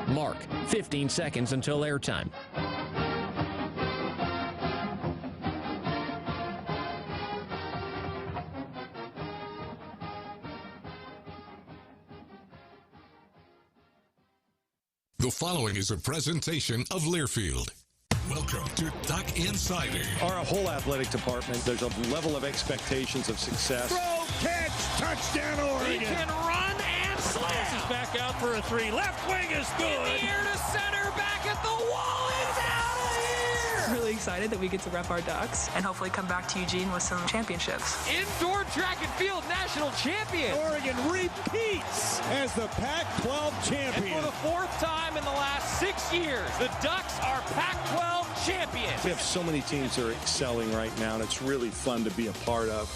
Mark, 15 seconds until airtime. The following is a presentation of Learfield. Welcome to Duck Insider. Our whole athletic department, there's a level of expectations of success. Throw, catch, touchdown, Oregon. He can run and slam. This is back out for a three. Left wing is good. In the air to center, back at the wall. It's out of here. Really excited that we get to rep our Ducks and hopefully come back to Eugene with some championships. Indoor track and field national champion. Oregon repeats as the Pac-12 champion. And for the fourth time in the last 6 years, the Ducks are Pac-12 champions. We have so many teams that are excelling right now, and it's really fun to be a part of.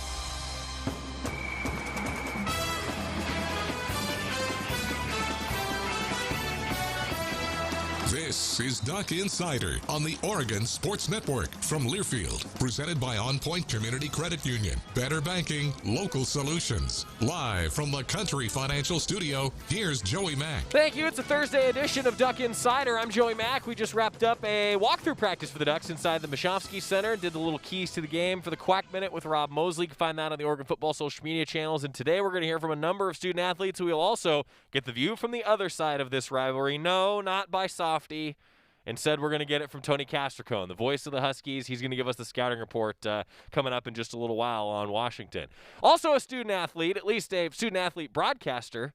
This is Duck Insider on the Oregon Sports Network from Learfield, presented by On Point Community Credit Union. Better banking, local solutions. Live from the Country Financial Studio, here's Joey Mack. Thank you. It's a Thursday edition of Duck Insider. I'm Joey Mack. We just wrapped up a walkthrough practice for the Ducks inside the Mashofsky Center. Did the little keys to the game for the Quack Minute with Rob Mosley. You can find that on the Oregon Football social media channels. And today we're going to hear from a number of student athletes who will also get the view from the other side of this rivalry. No, not by Softy. Instead, we're going to get it from Tony Castricone, the voice of the Huskies. He's going to give us the scouting report coming up in just a little while on Washington. Also a student athlete, at least a student athlete broadcaster.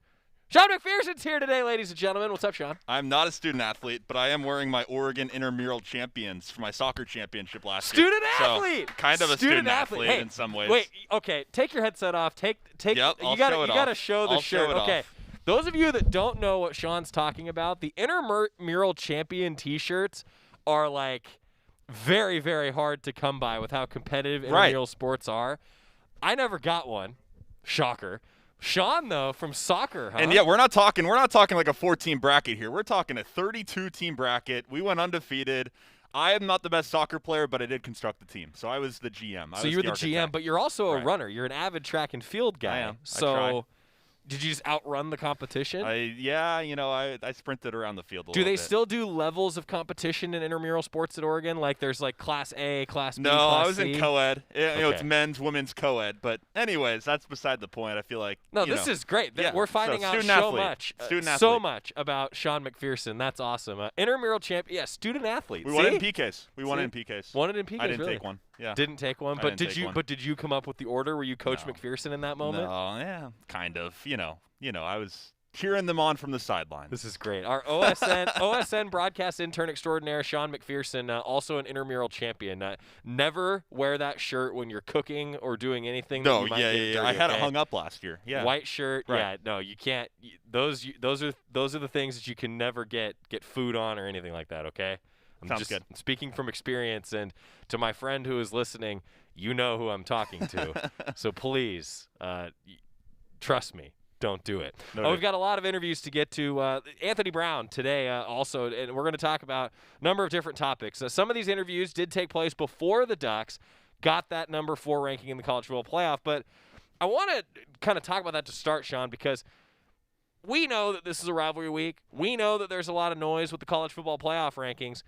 Sean McPherson's here today, ladies and gentlemen. What's up, Sean? I'm not a student athlete, but I am wearing my Oregon intramural champions for my soccer championship last year. Student athlete! So, kind of a student athlete hey, in some ways. Wait, okay, take your headset off. Yep, you gotta show the shirt. Okay. Off. Those of you that don't know what Sean's talking about, the intramural champion T-shirts are like very, very hard to come by with how competitive intramural sports are. I never got one. Shocker. Sean, though, from soccer, huh? And yeah, we're not talking like a 4-team bracket here. We're talking a 32-team bracket. We went undefeated. I am not the best soccer player, but I did construct the team. So I was the GM. So you were the GM, but you're also a runner. You're an avid track and field guy. I am. So I try. Did you just outrun the competition? I sprinted around the field a little bit. Do they still do levels of competition in intramural sports at Oregon? Like there's like Class A, Class B, No, Class I was C? in co-ed. Okay. It's men's, women's co-ed. But anyways, that's beside the point. I feel like this is great. Yeah, We're finding out so much about Sean McPherson. That's awesome. Intramural champion, student athlete. We won it in PKs. Won it in PKs. Won it in PKs. I didn't really? take one. Yeah. Didn't take one. But did you come up with the order? Were you Coach McPherson in that moment? No, yeah, kind of. I was cheering them on from the sideline. This is great. Our OSN broadcast intern extraordinaire, Sean McPherson, also an intramural champion. Never wear that shirt when you're cooking or doing anything. No, that you might get dirty, I had it hung up last year. Yeah. White shirt. Right. Yeah, no, you can't. Those are the things that you can never get food on or anything like that. Okay. Sounds good. Speaking from experience, and to my friend who is listening, you know who I'm talking to. So please, trust me. Don't do it. We've got a lot of interviews to get to. Anthony Brown today also, and we're going to talk about a number of different topics. Some of these interviews did take place before the Ducks got that number 4 ranking in the college football playoff, but I want to kind of talk about that to start, Sean, because we know that this is a rivalry week. We know that there's a lot of noise with the college football playoff rankings.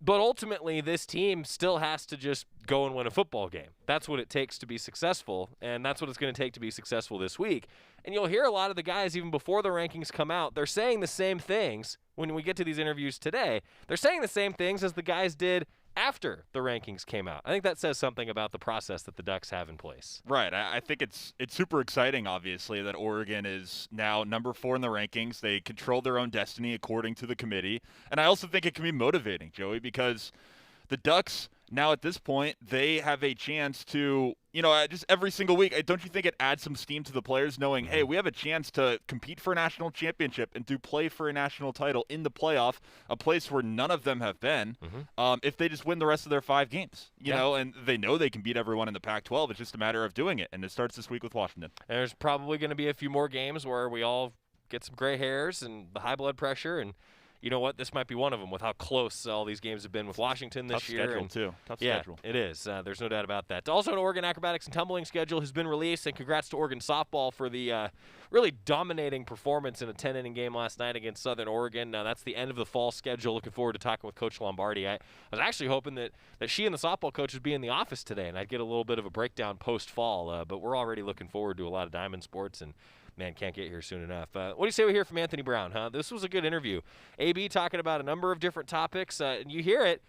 But ultimately, this team still has to just go and win a football game. That's what it takes to be successful, and that's what it's going to take to be successful this week. And you'll hear a lot of the guys, even before the rankings come out, they're saying the same things when we get to these interviews today. They're saying the same things as the guys did after the rankings came out. I think that says something about the process that the Ducks have in place. Right. I think it's super exciting, obviously, that Oregon is now number 4 in the rankings. They control their own destiny according to the committee. And I also think it can be motivating, Joey, because the Ducks now at this point, they have a chance to, just every single week, don't you think it adds some steam to the players knowing, hey, we have a chance to compete for a national championship and to play for a national title in the playoff, a place where none of them have been, if they just win the rest of their 5 games, you know, and they know they can beat everyone in the Pac-12. It's just a matter of doing it, and it starts this week with Washington. And there's probably going to be a few more games where we all get some gray hairs and the high blood pressure, and you know what, this might be one of them with how close all these games have been with Washington this year. Schedule, too. Tough schedule. It is. There's no doubt about that. Also, an Oregon acrobatics and tumbling schedule has been released, and congrats to Oregon softball for the really dominating performance in a 10-inning game last night against Southern Oregon. Now, that's the end of the fall schedule. Looking forward to talking with Coach Lombardi. I was actually hoping that she and the softball coach would be in the office today, and I'd get a little bit of a breakdown post-fall, but we're already looking forward to a lot of Diamond sports, and man, can't get here soon enough. What do you say we hear from Anthony Brown, huh? This was a good interview. AB talking about a number of different topics, and you hear it.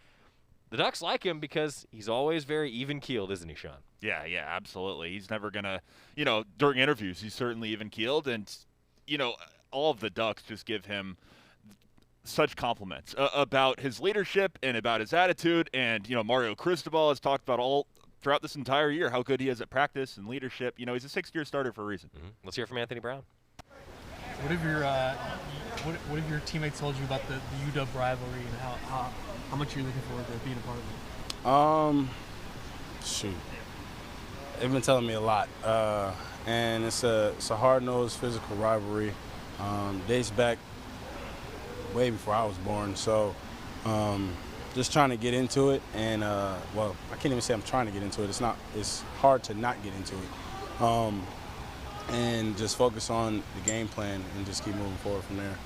The Ducks like him because he's always very even-keeled, isn't he, Sean? Yeah, absolutely. He's never going to, during interviews, he's certainly even-keeled. And, all of the Ducks just give him such compliments about his leadership and about his attitude. And, Mario Cristobal has talked about all throughout this entire year how good he is at practice and leadership. He's a 6th-year starter for a reason. Mm-hmm. Let's hear from Anthony Brown. What have your teammates told you about the UW rivalry and how much you're looking forward to being a part of it? Shoot. They've been telling me a lot. And it's a hard-nosed physical rivalry. Dates back way before I was born. So just trying to get into it. And, I can't even say I'm trying to get into it. It's hard to not get into it. And just focus on the game plan and just keep moving forward from there.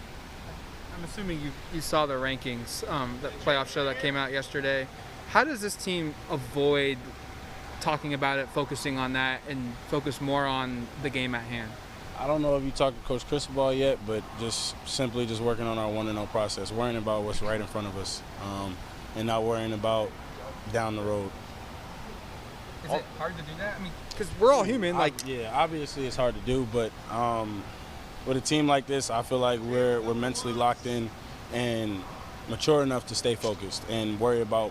I'm assuming you saw the rankings, the playoff show that came out yesterday. How does this team avoid talking about it, focusing on that, and focus more on the game at hand? I don't know if you talked to Coach Cristobal yet, but just working on our 1-0 process, worrying about what's right in front of us, and not worrying about down the road. Is it hard to do that? I mean, because we're all human. Obviously it's hard to do, but with a team like this, I feel like we're mentally locked in and mature enough to stay focused and worry about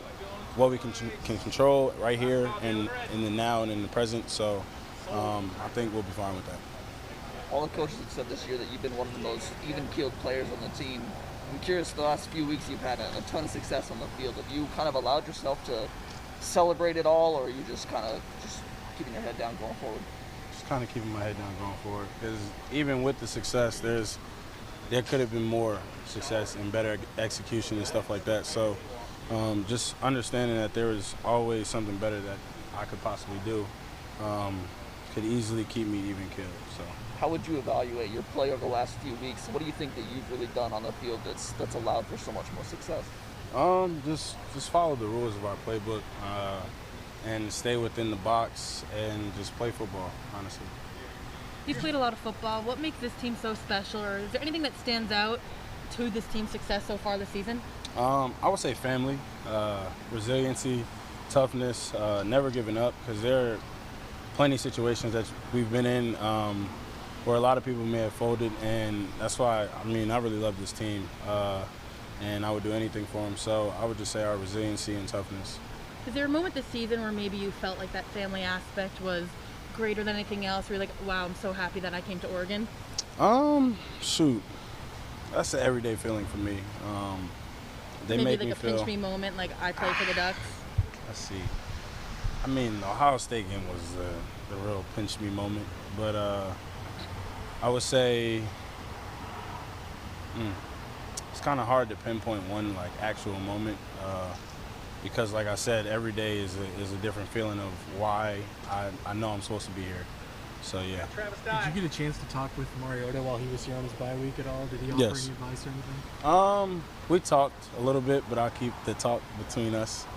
what we can control right here and in the now and in the present. So I think we'll be fine with that. All the coaches have said this year that you've been one of the most even-keeled players on the team. I'm curious, the last few weeks you've had a ton of success on the field. Have you kind of allowed yourself to celebrate it all, or are you just kind of keeping your head down going forward? Just kind of keeping my head down going forward, because even with the success, there could have been more success and better execution and stuff like that. So just understanding that there is always something better that I could possibly do could easily keep me even keeled. So how would you evaluate your play over the last few weeks? What do you think that you've really done on the field that's allowed for so much more success? Just follow the rules of our playbook and stay within the box and just play football, honestly. You've played a lot of football. What makes this team so special, or is there anything that stands out to this team's success so far this season? I would say family, resiliency, toughness, never giving up, because there are plenty of situations that we've been in where a lot of people may have folded, and that's why, I really love this team. And I would do anything for them. So I would just say our resiliency and toughness. Is there a moment this season where maybe you felt like that family aspect was greater than anything else, where you're like, wow, I'm so happy that I came to Oregon? Shoot. That's an everyday feeling for me. They maybe make like me a feel, pinch me moment, like I play for the Ducks? Let's see. The Ohio State game was the real pinch me moment. But I would say it's kind of hard to pinpoint one actual moment because, like I said, every day is a different feeling of why I know I'm supposed to be here. So yeah. Did you get a chance to talk with Mariota while he was here on his bye week at all? Did he offer any advice or anything? We talked a little bit, but I'll keep the talk between us.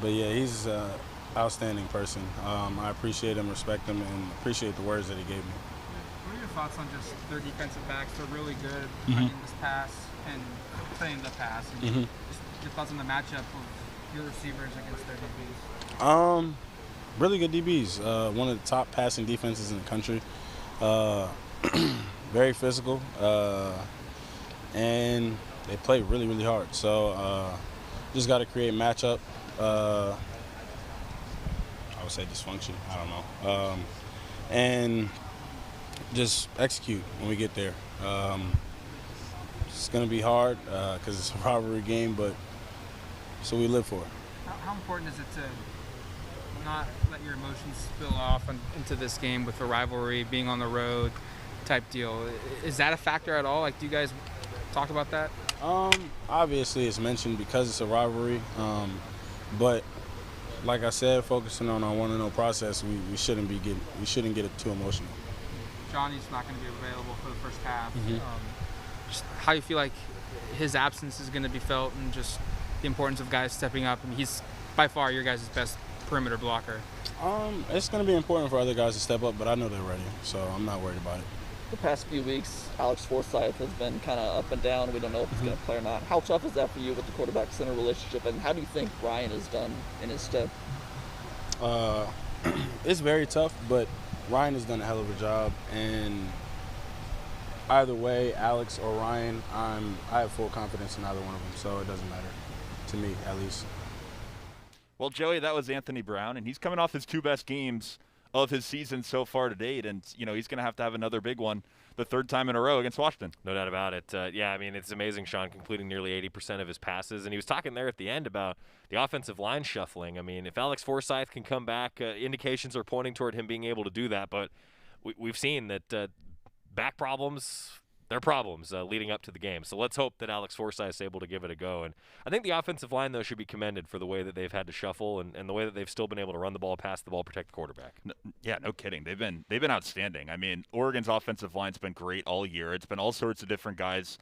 But yeah, he's an outstanding person. I appreciate him, respect him, and appreciate the words that he gave me. What are your thoughts on just their defensive backs? They're really good playing this pass and playing the pass. And just your thoughts on the matchup of your receivers against their DBs? Really good DBs. One of the top passing defenses in the country. Very physical. And they play really, really hard. So just got to create matchup. I would say dysfunction. I don't know. And just execute when we get there. It's going to be hard because it's a rivalry game, but so we live for it. How important is it to not let your emotions spill off into this game with the rivalry, being on the road type deal? Is that a factor at all? Do you guys talk about that? Obviously it's mentioned because it's a rivalry, but like I said, focusing on our 1-0 process, we shouldn't get it too emotional. Johnny's not going to be available for the first half. Mm-hmm. Just how you feel like his absence is going to be felt, and just the importance of guys stepping up. I mean, he's by far your guys' best perimeter blocker. It's going to be important for other guys to step up, but I know they're ready, so I'm not worried about it. The past few weeks, Alex Forsyth has been kind of up and down. We don't know if he's going to play or not. How tough is that for you with the quarterback-center relationship, and how do you think Ryan has done in his stead? It's very tough, but Ryan has done a hell of a job, and either way, Alex or Ryan, I have full confidence in either one of them, so it doesn't matter, to me at least. Well, Joey, that was Anthony Brown, and he's coming off his 2 best games of his season so far to date, and he's going to have another big one, the 3rd time in a row against Washington. No doubt about it. Yeah, I mean, it's amazing, Sean, completing nearly 80% of his passes, and he was talking there at the end about the offensive line shuffling. I mean, if Alex Forsyth can come back, indications are pointing toward him being able to do that, but we've seen that back problems, they're problems leading up to the game. So let's hope that Alex Forsyth is able to give it a go. And I think the offensive line, though, should be commended for the way that they've had to shuffle and the way that they've still been able to run the ball, pass the ball, protect the quarterback. No kidding. They've been outstanding. I mean, Oregon's offensive line's been great all year. It's been all sorts of different guys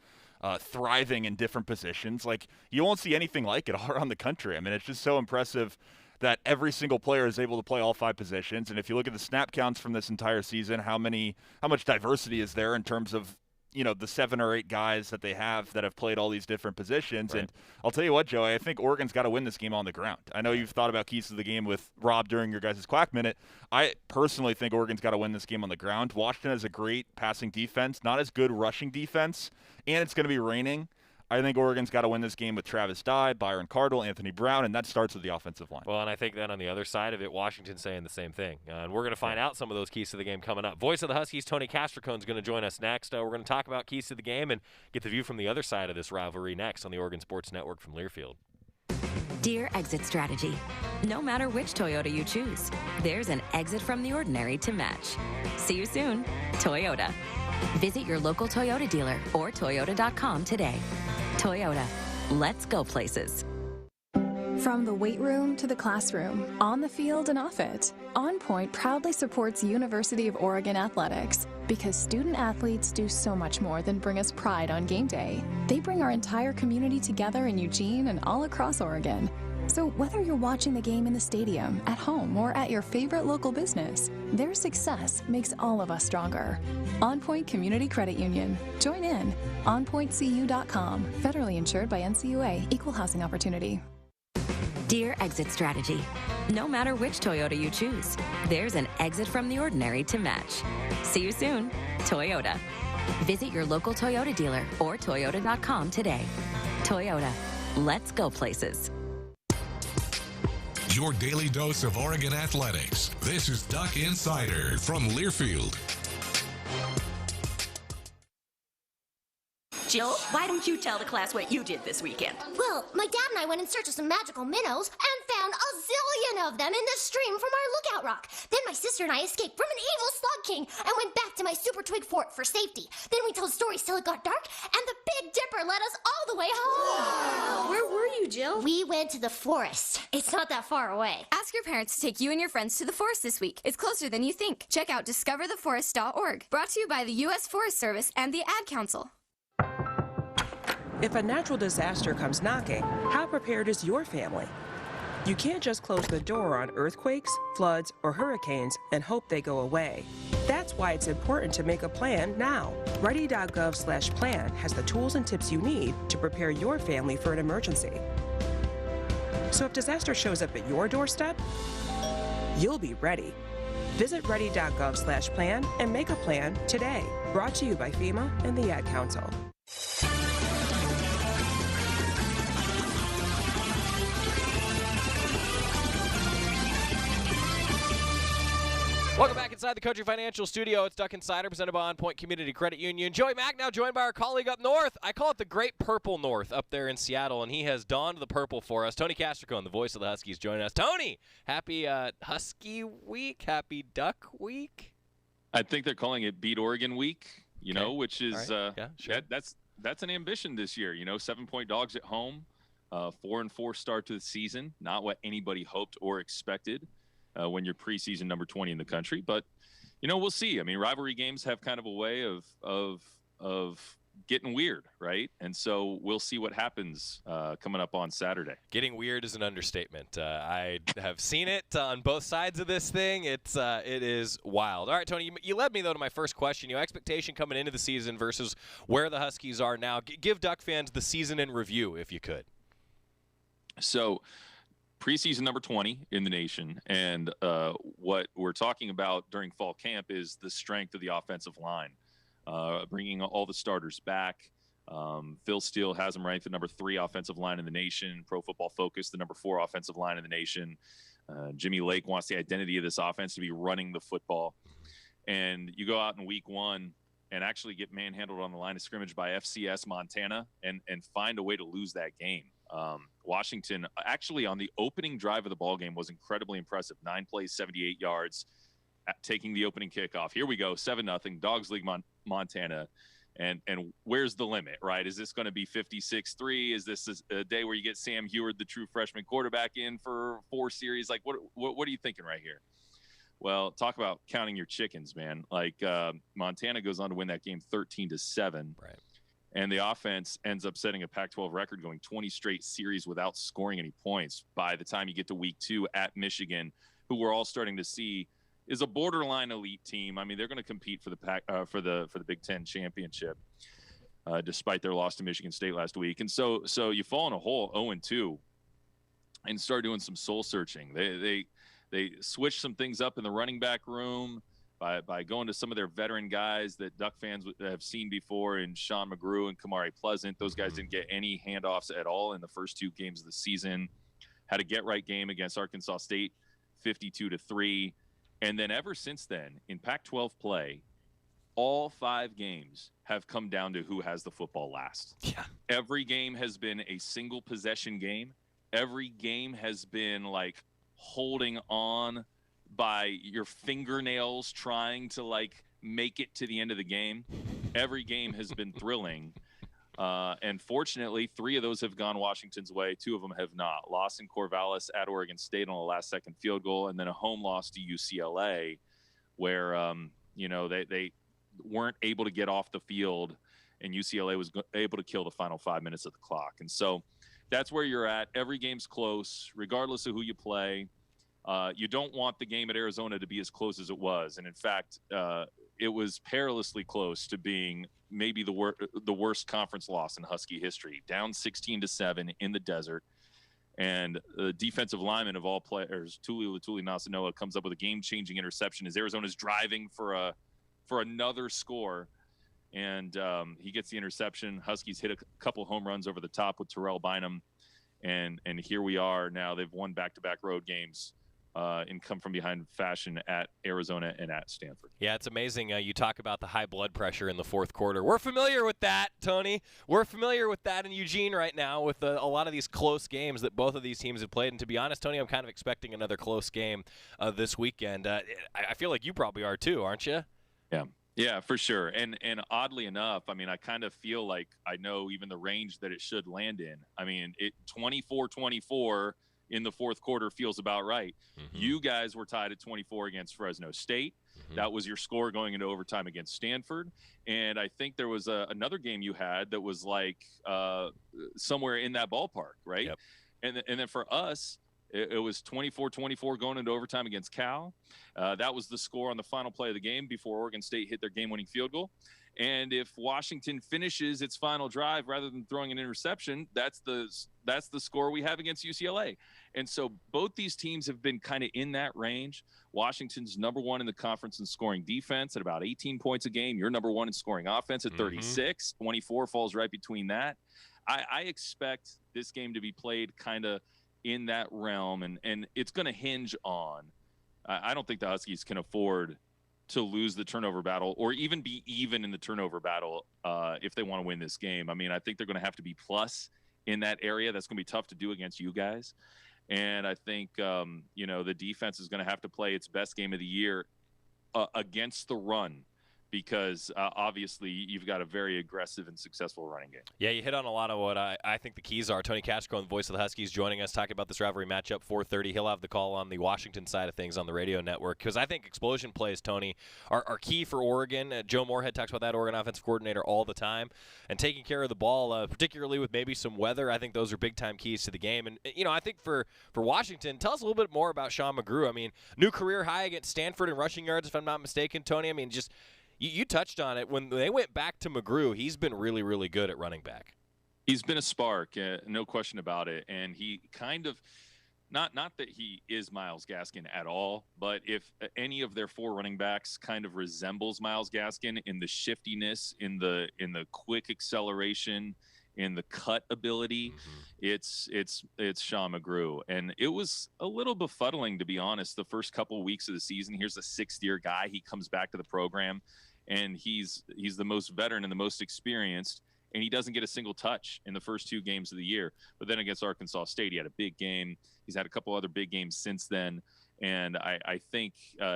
thriving in different positions. Like, you won't see anything like it all around the country. I mean, it's just so impressive that every single player is able to play all 5 positions. And if you look at the snap counts from this entire season, how much diversity is there in terms of the 7 or 8 guys that they have that have played all these different positions. Right. And I'll tell you what, Joey, I think Oregon's got to win this game on the ground. I know you've thought about keys to the game with Rob during your guys' Quack Minute. I personally think Oregon's got to win this game on the ground. Washington has a great passing defense, not as good rushing defense, and it's going to be raining. I think Oregon's got to win this game with Travis Dye, Byron Cardwell, Anthony Brown, and that starts with the offensive line. Well, and I think then on the other side of it, Washington's saying the same thing. And we're going to find out some of those keys to the game coming up. Voice of the Huskies, Tony Castricone, is going to join us next. We're going to talk about keys to the game and get the view from the other side of this rivalry next on the Oregon Sports Network from Learfield. Dear Exit Strategy, no matter which Toyota you choose, there's an exit from the ordinary to match. See you soon, Toyota. Visit your local Toyota dealer or Toyota.com today. Toyota, let's go places. From the weight room to the classroom, on the field and off it, On Point proudly supports University of Oregon athletics because student athletes do so much more than bring us pride on game day. They bring our entire community together in Eugene and all across Oregon. So whether you're watching the game in the stadium, at home, or at your favorite local business, their success makes all of us stronger. On Point Community Credit Union. Join in. OnPointCU.com. Federally insured by NCUA. Equal housing opportunity. Dear Exit Strategy, no matter which Toyota you choose, there's an exit from the ordinary to match. See you soon, Toyota. Visit your local Toyota dealer or Toyota.com today. Toyota, let's go places. Your daily dose of Oregon athletics. This is Duck Insider from Learfield. Jill, why don't you tell the class what you did this weekend? Well, my dad and I went in search of some magical minnows and found a zillion of them in the stream from our lookout rock. Then my sister and I escaped from an evil slug king and went back to my super twig fort for safety. Then we told stories till it got dark, and the Big Dipper led us all the way home. Wow. Where were you, Jill? We went to the forest. It's not that far away. Ask your parents to take you and your friends to the forest this week. It's closer than you think. Check out discovertheforest.org. Brought to you by the U.S. Forest Service and the Ad Council. If a natural disaster comes knocking, how prepared is your family? You can't just close the door on earthquakes, floods, or hurricanes and hope they go away. That's why it's important to make a plan now. Ready.gov/plan has the tools and tips you need to prepare your family for an emergency. So if disaster shows up at your doorstep, you'll be ready. Visit ready.gov/plan and make a plan today. Brought to you by FEMA and the Ad Council. Welcome back inside the Country Financial Studio. It's Duck Insider, presented by On Point Community Credit Union. Joey Mack now joined by our colleague up north. I call it the Great Purple North up there in Seattle, and he has donned the purple for us. Tony Castricone, the voice of the Huskies, joining us. Tony, happy Husky Week, happy Duck Week. I think they're calling it Beat Oregon Week, you know, which is right. Yeah, sure. that's that's an ambition this year. 7-point dogs at home, 4-4 start to the season. Not what anybody hoped or expected when you're preseason number 20 in the country. But, we'll see. I mean, rivalry games have kind of a way of getting weird, right? And so we'll see what happens coming up on Saturday. Getting weird is an understatement. I have seen it on both sides of this thing. It is wild. All right, Tony, you led me, though, to my first question. Expectation coming into the season versus where the Huskies are now. Give Duck fans the season in review, if you could. So preseason number 20 in the nation, and what we're talking about during fall camp is the strength of the offensive line. Bringing all the starters back. Phil Steele has them ranked the number 3 offensive line in the nation. Pro Football Focus, the number 4 offensive line in the nation. Jimmy Lake wants the identity of this offense to be running the football. And you go out in week 1 and actually get manhandled on the line of scrimmage by FCS Montana and find a way to lose that game. Washington, actually on the opening drive of the ball game, was incredibly impressive. 9 plays, 78 yards. Taking the opening kickoff. Here we go, 7-0, Dogs League Montana. And where's the limit, right? Is this going to be 56-3? Is this a day where you get Sam Heward, the true freshman quarterback, in for 4 series? Like, what are you thinking right here? Well, talk about counting your chickens, man. Like, Montana goes on to win that game 13-7. Right. And the offense ends up setting a Pac-12 record, going 20 straight series without scoring any points. By the time you get to week 2 at Michigan, who we're all starting to see is a borderline elite team. I mean, they're going to compete for the Big Ten championship, despite their loss to Michigan State last week. And so you fall in a hole 0-2, and start doing some soul searching. They switch some things up in the running back room by going to some of their veteran guys that Duck fans have seen before in Sean McGrew and Kamari Pleasant. Those guys didn't get any handoffs at all in the first 2 games of the season. Had a get-right game against Arkansas State, 52-3. And then ever since then, in Pac-12 play, all 5 games have come down to who has the football last. Yeah. Every game has been a single possession game. Every game has been like holding on by your fingernails, trying to like make it to the end of the game. Every game has been thrilling. And fortunately, 3 of those have gone Washington's way. 2 of them have not. Loss in Corvallis at Oregon State on a last-second field goal, and then a home loss to UCLA where, they weren't able to get off the field, and UCLA was able to kill the final 5 minutes of the clock. And so that's where you're at. Every game's close, regardless of who you play. You don't want the game at Arizona to be as close as it was. And, in fact, it was perilously close to being maybe the worst conference loss in Husky history. Down 16-7 in the desert. And the defensive lineman of all players, Tuli Nasanoa, comes up with a game-changing interception as Arizona's driving for another score. And he gets the interception. Huskies hit a couple home runs over the top with Terrell Bynum. And here we are now. They've won back-to-back road games in come-from-behind fashion at Arizona and at Stanford. Yeah, it's amazing. You talk about the high blood pressure in the fourth quarter. We're familiar with that, Tony. We're familiar with that in Eugene right now with a lot of these close games that both of these teams have played. And to be honest, Tony, I'm kind of expecting another close game this weekend. I feel like you probably are too, aren't you? Yeah, for sure. And oddly enough, I mean, I kind of feel like I know even the range that it should land in. I mean, 24-24 in the fourth quarter feels about right. Mm-hmm. You guys were tied at 24 against Fresno State. Mm-hmm. That was your score going into overtime against Stanford. And I think there was another game you had that was like somewhere in that ballpark, right? Yep. And then for us, it was 24-24 going into overtime against Cal. That was the score on the final play of the game before Oregon State hit their game-winning field goal. And if Washington finishes its final drive rather than throwing an interception, that's the score we have against UCLA. And so both these teams have been kind of in that range. Washington's number 1 in the conference in scoring defense at about 18 points a game. You're number 1 in scoring offense at 36. 24 falls right between that. I expect this game to be played kind of in that realm, and it's going to hinge on I don't think the Huskies can afford to lose the turnover battle or even be even in the turnover battle if they want to win this game. I mean, I think they're going to have to be plus in that area. That's going to be tough to do against you guys. And I think, the defense is going to have to play its best game of the year against the run because obviously you've got a very aggressive and successful running game. Yeah, you hit on a lot of what I think the keys are. Tony Castricone, the voice of the Huskies, joining us, talking about this rivalry matchup, 4:30. He'll have the call on the Washington side of things on the radio network, because I think explosion plays, Tony, are key for Oregon. Joe Moorhead talks about that, Oregon offensive coordinator, all the time. And taking care of the ball, particularly with maybe some weather, I think those are big-time keys to the game. And, I think for Washington, tell us a little bit more about Sean McGrew. I mean, new career high against Stanford in rushing yards, if I'm not mistaken, Tony. I mean, just – you touched on it. When they went back to McGrew, he's been really, really good at running back. He's been a spark, no question about it. And he kind of not that he is Myles Gaskin at all, but if any of their 4 running backs kind of resembles Myles Gaskin in the shiftiness, in the quick acceleration, in the cut ability, it's Sean McGrew. And it was a little befuddling, to be honest, the first couple weeks of the season. Here's a 6th-year guy. He comes back to the program, and he's the most veteran and the most experienced, and he doesn't get a single touch in the first 2 games of the year. But then against Arkansas State, he had a big game. He's had a couple other big games since then. And I think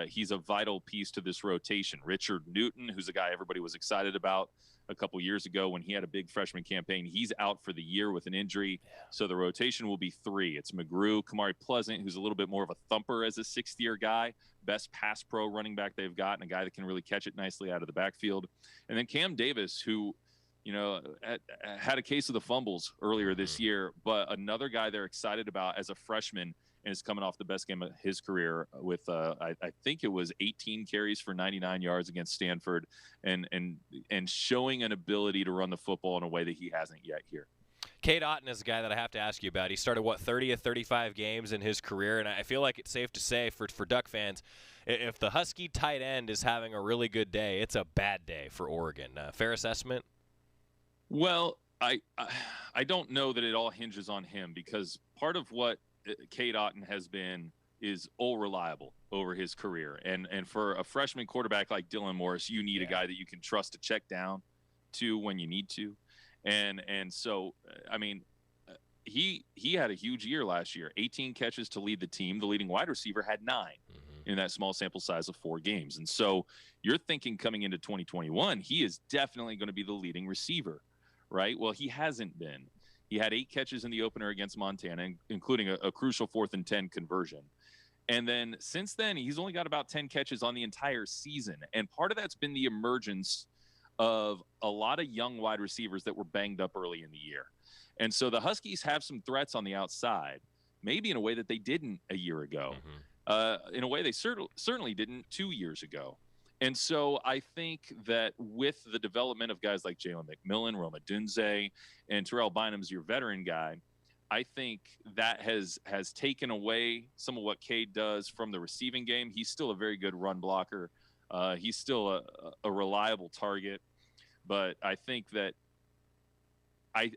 he's a vital piece to this rotation. Richard Newton, who's a guy everybody was excited about a couple years ago when he had a big freshman campaign, he's out for the year with an injury. So the rotation will be 3. It's McGrew, Kamari Pleasant, who's a little bit more of a thumper as a 6th-year guy, best pass pro running back they've got, and a guy that can really catch it nicely out of the backfield. And then Cam Davis, who had a case of the fumbles earlier this year, but another guy they're excited about as a freshman, and is coming off the best game of his career with, I think it was 18 carries for 99 yards against Stanford, and showing an ability to run the football in a way that he hasn't yet here. Cade Otton is a guy that I have to ask you about. He started, 30 of 35 games in his career, and I feel like it's safe to say for Duck fans, if the Husky tight end is having a really good day, it's a bad day for Oregon. Fair assessment? Well, I don't know that it all hinges on him, because part of what Cade Otton has been is reliable over his career. And for a freshman quarterback like Dylan Morris, you need a guy that you can trust to check down to when you need to. And so, I mean, he had a huge year last year, 18 catches to lead the team. The leading wide receiver had 9 in that small sample size of 4 games. And so you're thinking coming into 2021, he is definitely going to be the leading receiver, right? Well, he hasn't been. He had 8 catches in the opener against Montana, including a crucial 4th and 10 conversion. And then since then, he's only got about 10 catches on the entire season. And part of that's been the emergence of a lot of young wide receivers that were banged up early in the year. And so the Huskies have some threats on the outside, maybe in a way that they didn't a year ago, in a way they certainly didn't 2 years ago. And so I think that with the development of guys like Jalen McMillan, Roma Dunze, and Terrell Bynum's your veteran guy, I think that has taken away some of what Cade does from the receiving game. He's still a very good run blocker. He's still a reliable target. But I think that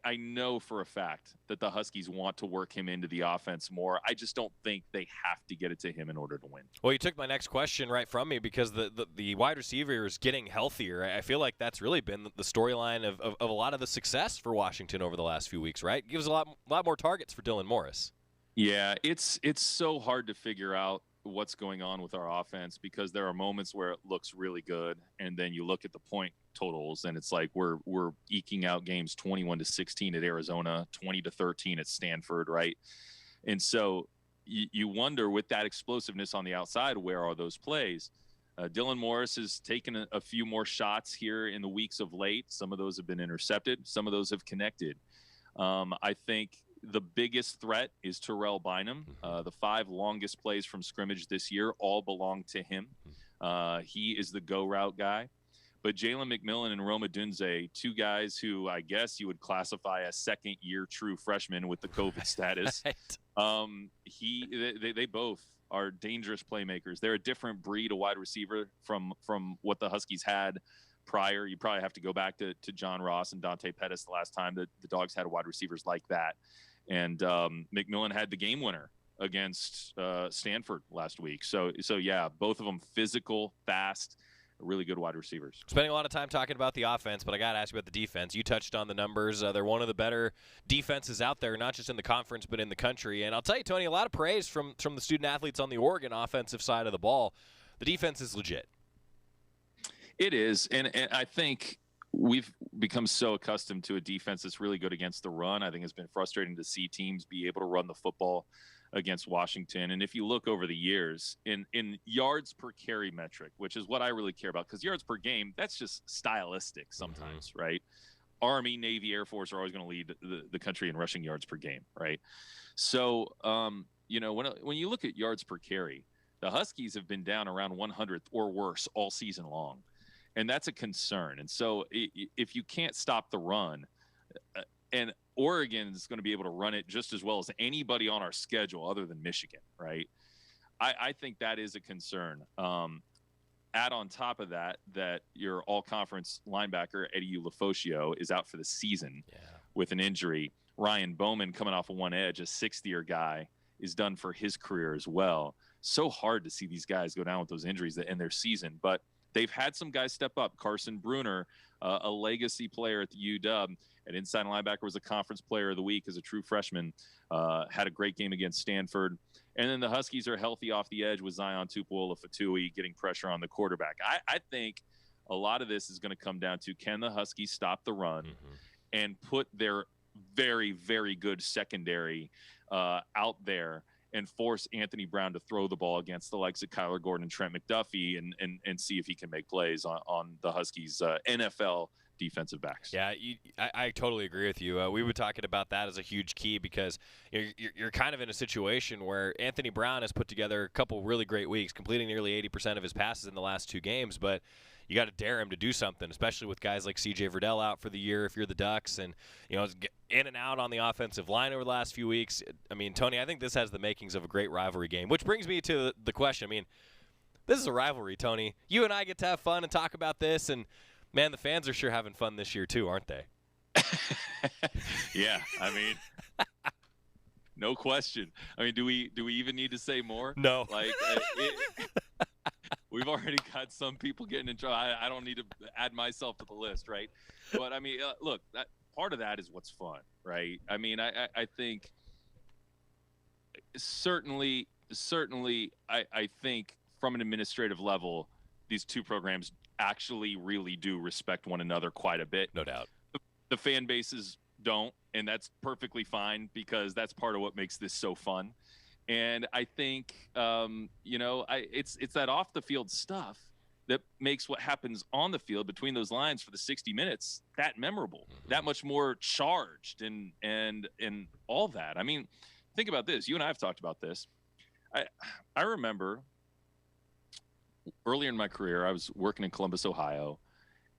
I know for a fact that the Huskies want to work him into the offense more. I just don't think they have to get it to him in order to win. Well, you took my next question right from me, because the wide receiver is getting healthier. I feel like that's really been the storyline of a lot of the success for Washington over the last few weeks, right? It gives a lot more targets for Dylan Morris. Yeah, it's so hard to figure out what's going on with our offense, because there are moments where it looks really good, and then you look at the point totals and it's like we're eking out games 21-16 at Arizona, 20-13 at Stanford, right? And so you wonder, with that explosiveness on the outside, where are those plays? Dylan Morris has taken a few more shots here in the weeks of late. Some of those have been intercepted, some of those have connected. I think the biggest threat is Terrell Bynum. The 5 longest plays from scrimmage this year all belong to him. He is the go route guy. But Jalen McMillan and Roma Dunze, 2 guys who I guess you would classify as second-year true freshmen with the COVID status. They both are dangerous playmakers. They're a different breed of wide receiver from what the Huskies had prior. You probably have to go back to John Ross and Dante Pettis the last time that the Dogs had wide receivers like that. And McMillan had the game winner against Stanford last week. So yeah, both of them physical, fast, really good wide receivers. Spending a lot of time talking about the offense, but I got to ask you about the defense. You touched on the numbers. They're one of the better defenses out there, not just in the conference, but in the country. And I'll tell you, Tony, a lot of praise from the student athletes on the Oregon offensive side of the ball. The defense is legit. It is, and I think we've become so accustomed to a defense that's really good against the run. I think it's been frustrating to see teams be able to run the football against Washington. And if you look over the years in yards per carry metric, which is what I really care about, because yards per game, that's just stylistic sometimes, right? Army, Navy, Air Force are always going to lead the country in rushing yards per game, right? So, when you look at yards per carry, the Huskies have been down around 100th or worse all season long. And that's a concern. And so if you can't stop the run, and Oregon is going to be able to run it just as well as anybody on our schedule other than Michigan, right? I think that is a concern. Add on top of that your all-conference linebacker, Eddie Ulofoshio, is out for the season with an injury. Ryan Bowman, coming off of one edge, a sixth-year guy, is done for his career as well. So hard to see these guys go down with those injuries that end their season. But they've had some guys step up. Carson Bruner, a legacy player at the UW, an inside linebacker, was a conference player of the week as a true freshman, had a great game against Stanford. And then the Huskies are healthy off the edge with Zion Tupuola-Fatui getting pressure on the quarterback. I think a lot of this is going to come down to, can the Huskies stop the run and put their very, very good secondary out there and force Anthony Brown to throw the ball against the likes of Kyler Gordon and Trent McDuffie and see if he can make plays on the Huskies' NFL defensive backs. Yeah, I totally agree with you. We were talking about that as a huge key because you're kind of in a situation where Anthony Brown has put together a couple really great weeks, completing nearly 80% of his passes in the last 2 games, but you got to dare him to do something, especially with guys like C.J. Verdell out for the year if you're the Ducks, and in and out on the offensive line over the last few weeks. I mean, Tony, I think this has the makings of a great rivalry game, which brings me to the question. I mean, this is a rivalry, Tony. You and I get to have fun and talk about this, and man, the fans are sure having fun this year too, aren't they? Yeah, I mean, no question. I mean, do we even need to say more? No. Like, we've already got some people getting in trouble. I don't need to add myself to the list, right? But I mean, look, part of that is what's fun, right? I mean, I think certainly, I think from an administrative level, these two programs actually really do respect one another quite a bit. No doubt. The fan bases don't, and that's perfectly fine because that's part of what makes this so fun. And I think, it's that off the field stuff that makes what happens on the field between those lines for the 60 minutes that memorable, that much more charged and all that. I mean, think about this. You and I have talked about this. I remember earlier in my career, I was working in Columbus, Ohio,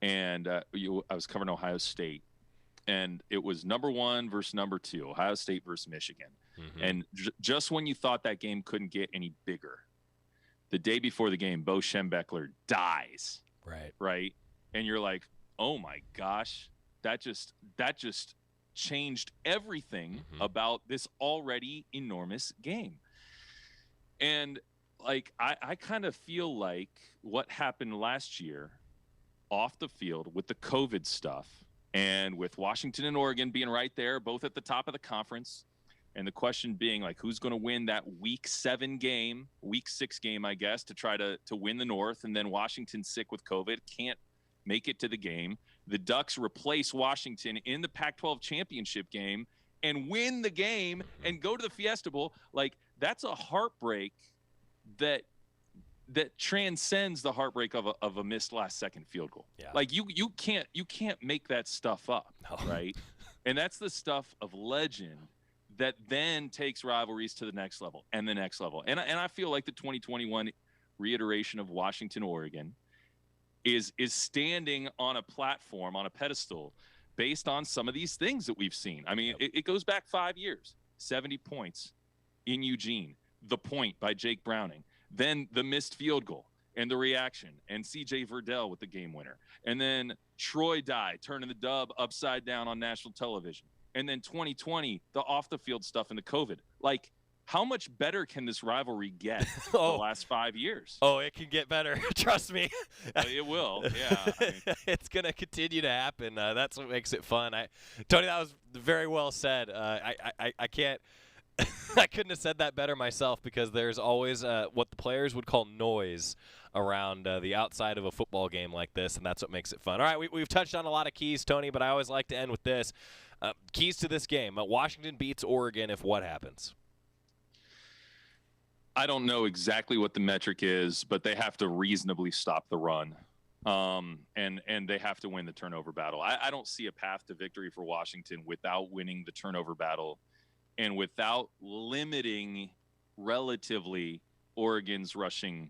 and I was covering Ohio State. And it was number 1 versus number 2, Ohio State versus Michigan. And just when you thought that game couldn't get any bigger, the day before the game, Bo Schembechler dies. Right. And you're like, oh my gosh, that just changed everything about this already enormous game. And like, I kind of feel like what happened last year off the field with the COVID stuff and with Washington and Oregon being right there, both at the top of the conference, and the question being like, who's going to win that week 6 game, I guess, to try to win the North. And then Washington's sick with COVID, can't make it to the game. The Ducks replace Washington in the Pac-12 championship game and win the game and go to the Fiesta Bowl. Like, that's a heartbreak that transcends the heartbreak of a missed last-second field goal. Yeah. Like, you can't make that stuff up, right? And that's the stuff of legend that then takes rivalries to the next level and the next level. And I feel like the 2021 reiteration of Washington, Oregon is standing on a platform, on a pedestal, based on some of these things that we've seen. I mean, it goes back 5 years, 70 points in Eugene, the point by Jake Browning, then the missed field goal and the reaction, and C.J. Verdell with the game winner. And then Troy Dye turning the dub upside down on national television. And then 2020, the off-the-field stuff and the COVID. Like, how much better can this rivalry get the last 5 years? Oh, it can get better. Trust me. It will, yeah. I mean, it's going to continue to happen. That's what makes it fun. Tony, that was very well said. I can't I couldn't have said that better myself, because there's always what the players would call noise around the outside of a football game like this, and that's what makes it fun. All right, we've touched on a lot of keys, Tony, but I always like to end with this. Keys to this game. Washington beats Oregon if what happens? I don't know exactly what the metric is, but they have to reasonably stop the run. And they have to win the turnover battle. I don't see a path to victory for Washington without winning the turnover battle and without limiting relatively Oregon's rushing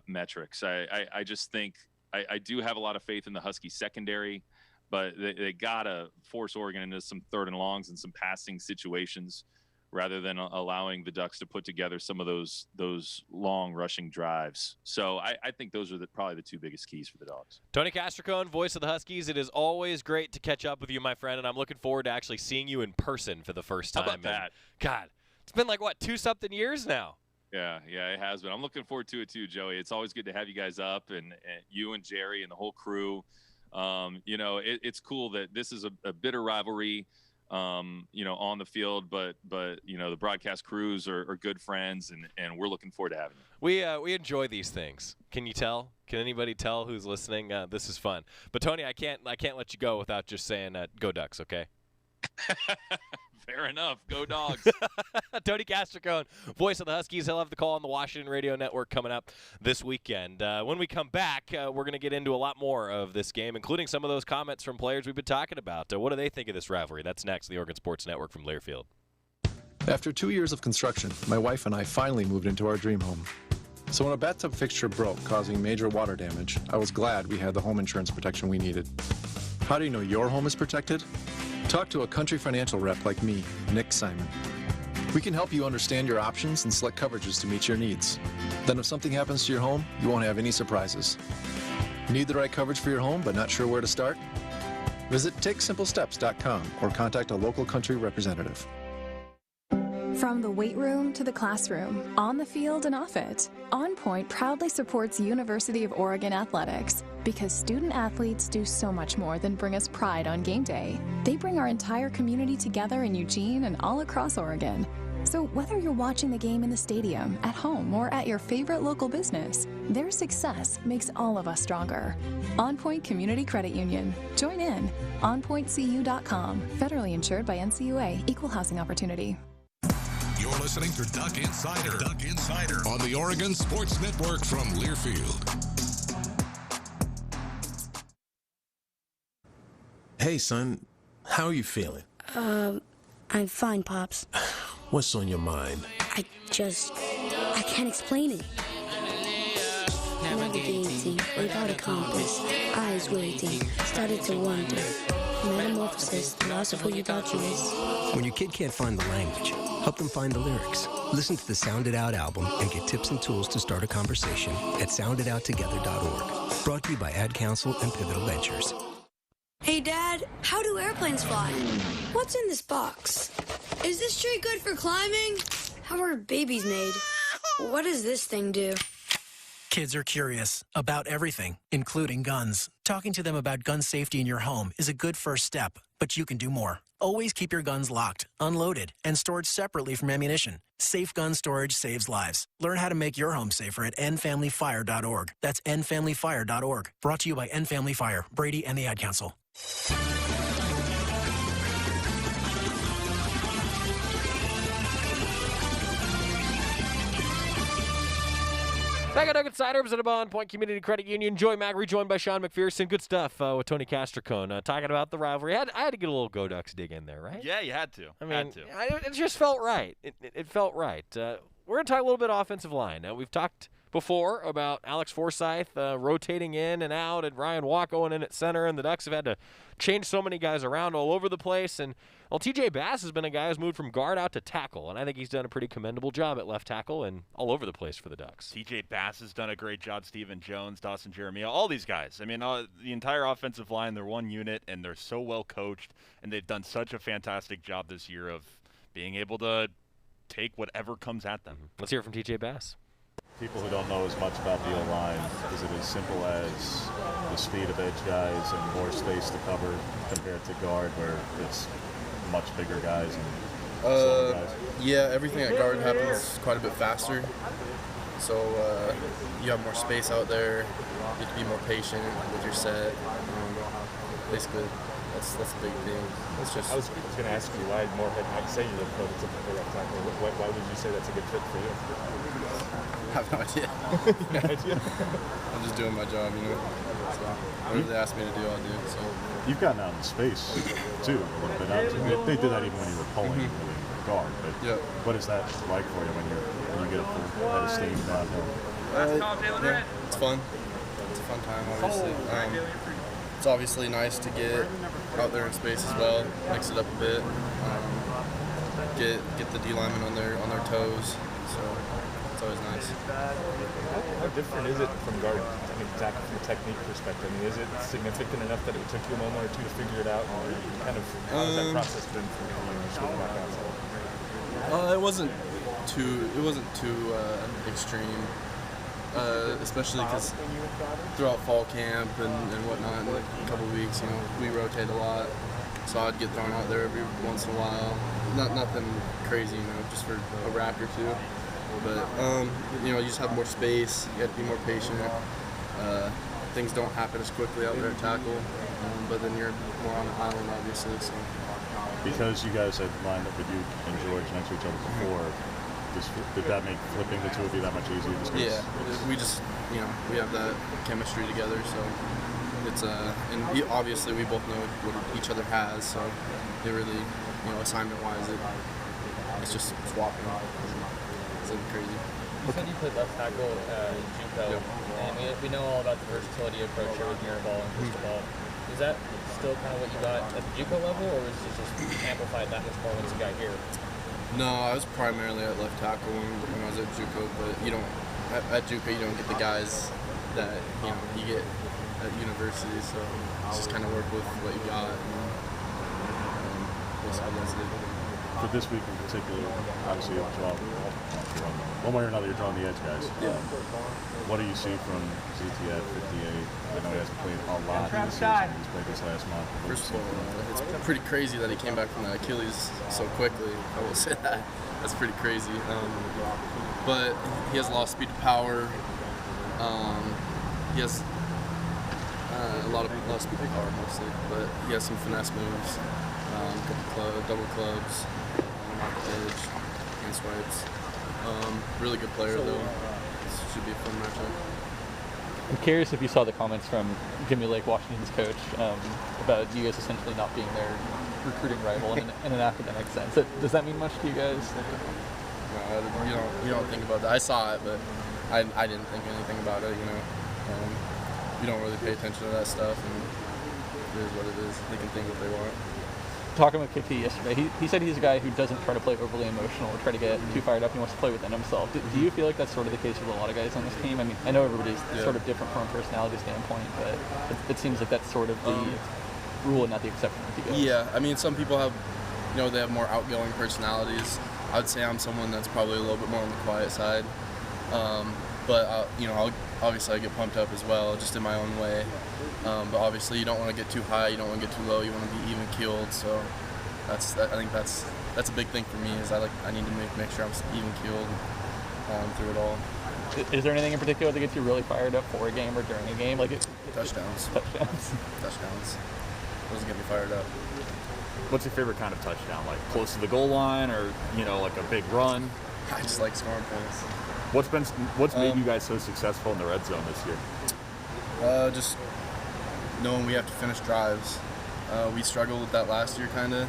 metrics. I just think I do have a lot of faith in the Huskies secondary, but they got to force Oregon into some 3rd and longs and some passing situations rather than allowing the Ducks to put together some of those long rushing drives. So I think those are probably the 2 biggest keys for the Dogs. Tony Castricone, voice of the Huskies. It is always great to catch up with you, my friend, and I'm looking forward to actually seeing you in person for the first time. How about that? God, it's been like, what, 2-something years now? Yeah, it has been. I'm looking forward to it too, Joey. It's always good to have you guys up, and you and Jerry and the whole crew. It's cool that this is a bitter rivalry, on the field, but the broadcast crews are good friends, and we're looking forward to having you. We enjoy these things. Can you tell? Can anybody tell who's listening? This is fun. But Tony, I can't let you go without just saying go Ducks, okay? Fair enough. Go Dogs. Tony Castricone, voice of the Huskies. He'll have the call on the Washington Radio Network coming up this weekend. When we come back, we're going to get into a lot more of this game, including some of those comments from players we've been talking about. What do they think of this rivalry? That's next, the Oregon Sports Network from Learfield. After 2 years of construction, my wife and I finally moved into our dream home. So when a bathtub fixture broke, causing major water damage, I was glad we had the home insurance protection we needed. How do you know your home is protected? Talk to a Country Financial rep like me, Nick Simon. We can help you understand your options and select coverages to meet your needs. Then if something happens to your home, you won't have any surprises. Need the right coverage for your home but not sure where to start? Visit TakeSimpleSteps.com or contact a local Country representative. From the weight room to the classroom, on the field and off it, On Point proudly supports University of Oregon athletics because student athletes do so much more than bring us pride on game day. They bring our entire community together in Eugene and all across Oregon. So whether you're watching the game in the stadium, at home, or at your favorite local business, their success makes all of us stronger. On Point Community Credit Union. Join in. OnPointCU.com. Federally insured by NCUA. Equal housing opportunity. You're listening to Duck Insider. Duck Insider on the Oregon Sports Network from Learfield. Hey, son. How are you feeling? I'm fine, Pops. What's on your mind? I can't explain it. Navigating without a compass, eyes waiting, started to wonder. Metamorphosis, the loss of who you thought you was. When your kid can't find the language, help them find the lyrics. Listen to the Sound It Out album and get tips and tools to start a conversation at sounditouttogether.org. Brought to you by Ad Council and Pivotal Ventures. Hey, Dad, how do airplanes fly? What's in this box? Is this tree good for climbing? How are babies made? What does this thing do? Kids are curious about everything, including guns. Talking to them about gun safety in your home is a good first step, but you can do more. Always keep your guns locked, unloaded, and stored separately from ammunition. Safe gun storage saves lives. Learn how to make your home safer at endfamilyfire.org. That's endfamilyfire.org. Brought to you by End Family Fire, Brady, and the Ad Council. Back at Duck Insider, presented by On Point Community Credit Union. Joey Mack, rejoined by Sean McPherson. Good stuff with Tony Castricone talking about the rivalry. I had to get a little Go Ducks dig in there, right? Yeah, you had to. I mean, it just felt right. It felt right. We're going to talk a little bit offensive line. We've talked before about Alex Forsyth rotating in and out, and Ryan Watt going in at center, and the Ducks have had to change so many guys around all over the place. And TJ Bass has been a guy who's moved from guard out to tackle, and I think he's done a pretty commendable job at left tackle and all over the place for the Ducks. TJ Bass has done a great job. Stephen Jones, Dawson Jeremiah, all these guys. I mean, the entire offensive line, they're one unit, and they're so well coached, and they've done such a fantastic job this year of being able to take whatever comes at them. Let's hear it from TJ Bass. People who don't know as much about the O-line, is it as simple as the speed of edge guys and more space to cover compared to guard where it's much bigger guys and Yeah, everything at guard happens quite a bit faster. So you have more space out there. You have to be more patient with your set. Basically, that's a big thing. It's just. I was going to ask you why more head. I say you're the prototypical left tackle. Why would you say that's a good fit for you? I have no idea. No idea. I'm just doing my job, you know. So whatever they ask me to do, I'll do. So you've gotten out in space too a little bit. They did that even when you were pulling really guard. But what is that like for you when you get up full head of steam downhill? Yeah, it's fun. It's a fun time, obviously. It's obviously nice to get out there in space as well, mix it up a bit, get the D linemen on their toes. So it's always nice. How different is it from guard? I mean, tackle from a technique perspective. I mean, is it significant enough that it took you a moment or two to figure it out? Or kind of how has that process been for you just going back outside? It wasn't too extreme. Especially because throughout fall camp and whatnot, in a couple of weeks, you know, we rotate a lot, so I'd get thrown out there every once in a while. Nothing crazy, you know, just for a rack or two. But you know, you just have more space. You have to be more patient. Things don't happen as quickly out there at tackle, but then you're more on the island, obviously. So because you guys had lined up with you and George next to each other before. Did that make flipping the two of you that much easier? Yeah, we just, you know, we have that chemistry together, so it's and obviously we both know what each other has, so it really, you know, assignment-wise, it's just swapping. It's crazy. You said you played left tackle in JUCO, and we know all about the versatility approach here with mirror ball and crystal ball. Is that still kind of what you got at the JUCO level, or was it just amplified that much more once you got here? No, I was primarily at left tackle when I was at JUCO, but you don't at JUCO you don't get the guys that you get at university, so it's just kind of work with what you got. And basically that's it. For this week in particular, obviously one way or another you're drawing the edge guys. Yeah. What do you see from ZTF 58? I know he hasn't played a lot this season. He's played this last month. First of all, it's pretty crazy that he came back from the Achilles so quickly. I will say that. That's pretty crazy. But he has a lot of speed to power. He has a lot of speed to power mostly, but he has some finesse moves. Double clubs, off the edge, hand swipes. Really good player though. This should be a fun matchup. I'm curious if you saw the comments from Jimmy Lake, Washington's coach, about you guys essentially not being their recruiting rival in an academic sense. Does that mean much to you guys? No, you don't think about that. I saw it, but I didn't think anything about it. You know, you don't really pay attention to that stuff, and it is what it is. They can think what they want. Talking with KT yesterday, he said he's a guy who doesn't try to play overly emotional or try to get too fired up. He wants to play within himself. Do you feel like that's sort of the case with a lot of guys on this team? I mean, I know everybody's sort of different from a personality standpoint, but it seems like that's sort of the rule and not the exception with you guys. Yeah, I mean, some people have, they have more outgoing personalities. I'd say I'm someone that's probably a little bit more on the quiet side. But obviously I get pumped up as well, just in my own way. But obviously you don't want to get too high, you don't want to get too low, you want to be even keeled. So I think that's a big thing for me. Is I need to make sure I'm even keeled through it all. Is there anything in particular that gets you really fired up for a game or during a game? Touchdowns. Touchdowns. Those get me fired up. What's your favorite kind of touchdown? Like close to the goal line, or like a big run? I just like scoring points. What's made you guys so successful in the red zone this year? Just knowing we have to finish drives. We struggled with that last year, kind of.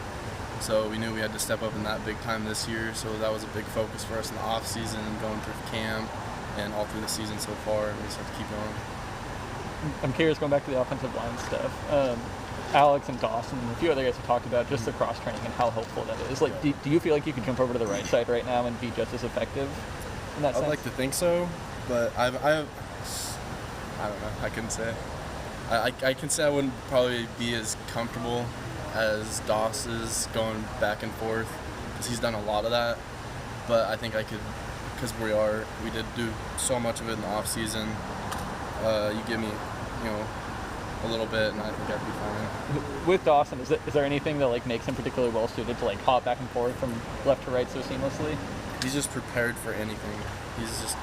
So we knew we had to step up in that big time this year. So that was a big focus for us in the off season, going through camp, and all through the season so far. And we just have to keep going. I'm curious, going back to the offensive line stuff. Alex and Dawson and a few other guys have talked about just the cross training and how helpful that is. Do you feel like you could jump over to the right side right now and be just as effective in that sense? I'd like to think so, but I don't know. I couldn't say. I can say I wouldn't probably be as comfortable as Doss is going back and forth, because he's done a lot of that. But I think I could, because we did do so much of it in the off season. You give me, a little bit, and I think I'd be fine. With Dawson, is there anything that like makes him particularly well suited to like hop back and forth from left to right so seamlessly? He's just prepared for anything. He's just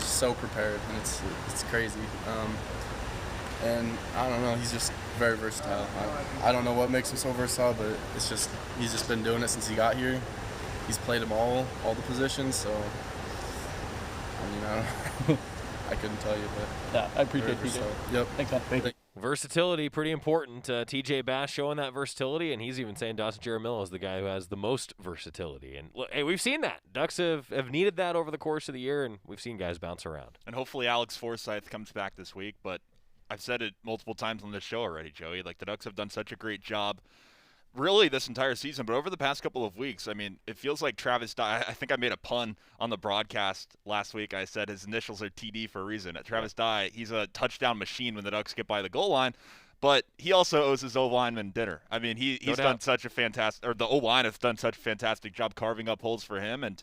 so prepared, and it's crazy. And I don't know, he's just very versatile. I don't know what makes him so versatile, but it's just he's just been doing it since he got here. He's played them all the positions, so I mean, I couldn't tell you, but yeah, I appreciate it. Yep. Thanks, man. Thank you. Versatility, pretty important. TJ Bass showing that versatility, and he's even saying Dawson Jaramillo is the guy who has the most versatility. And hey, we've seen that. Ducks have needed that over the course of the year, and we've seen guys bounce around. And hopefully Alex Forsyth comes back this week, but I've said it multiple times on this show already, Joey. Like, the Ducks have done such a great job really this entire season, but over the past couple of weeks, I mean, it feels like Travis Dye. I think I made a pun on the broadcast last week. I said his initials are TD for a reason. Travis Dye, he's a touchdown machine when the Ducks get by the goal line, but he also owes his O-lineman dinner. I mean, he's done such a fantastic, or the O-line has done such a fantastic job carving up holes for him, and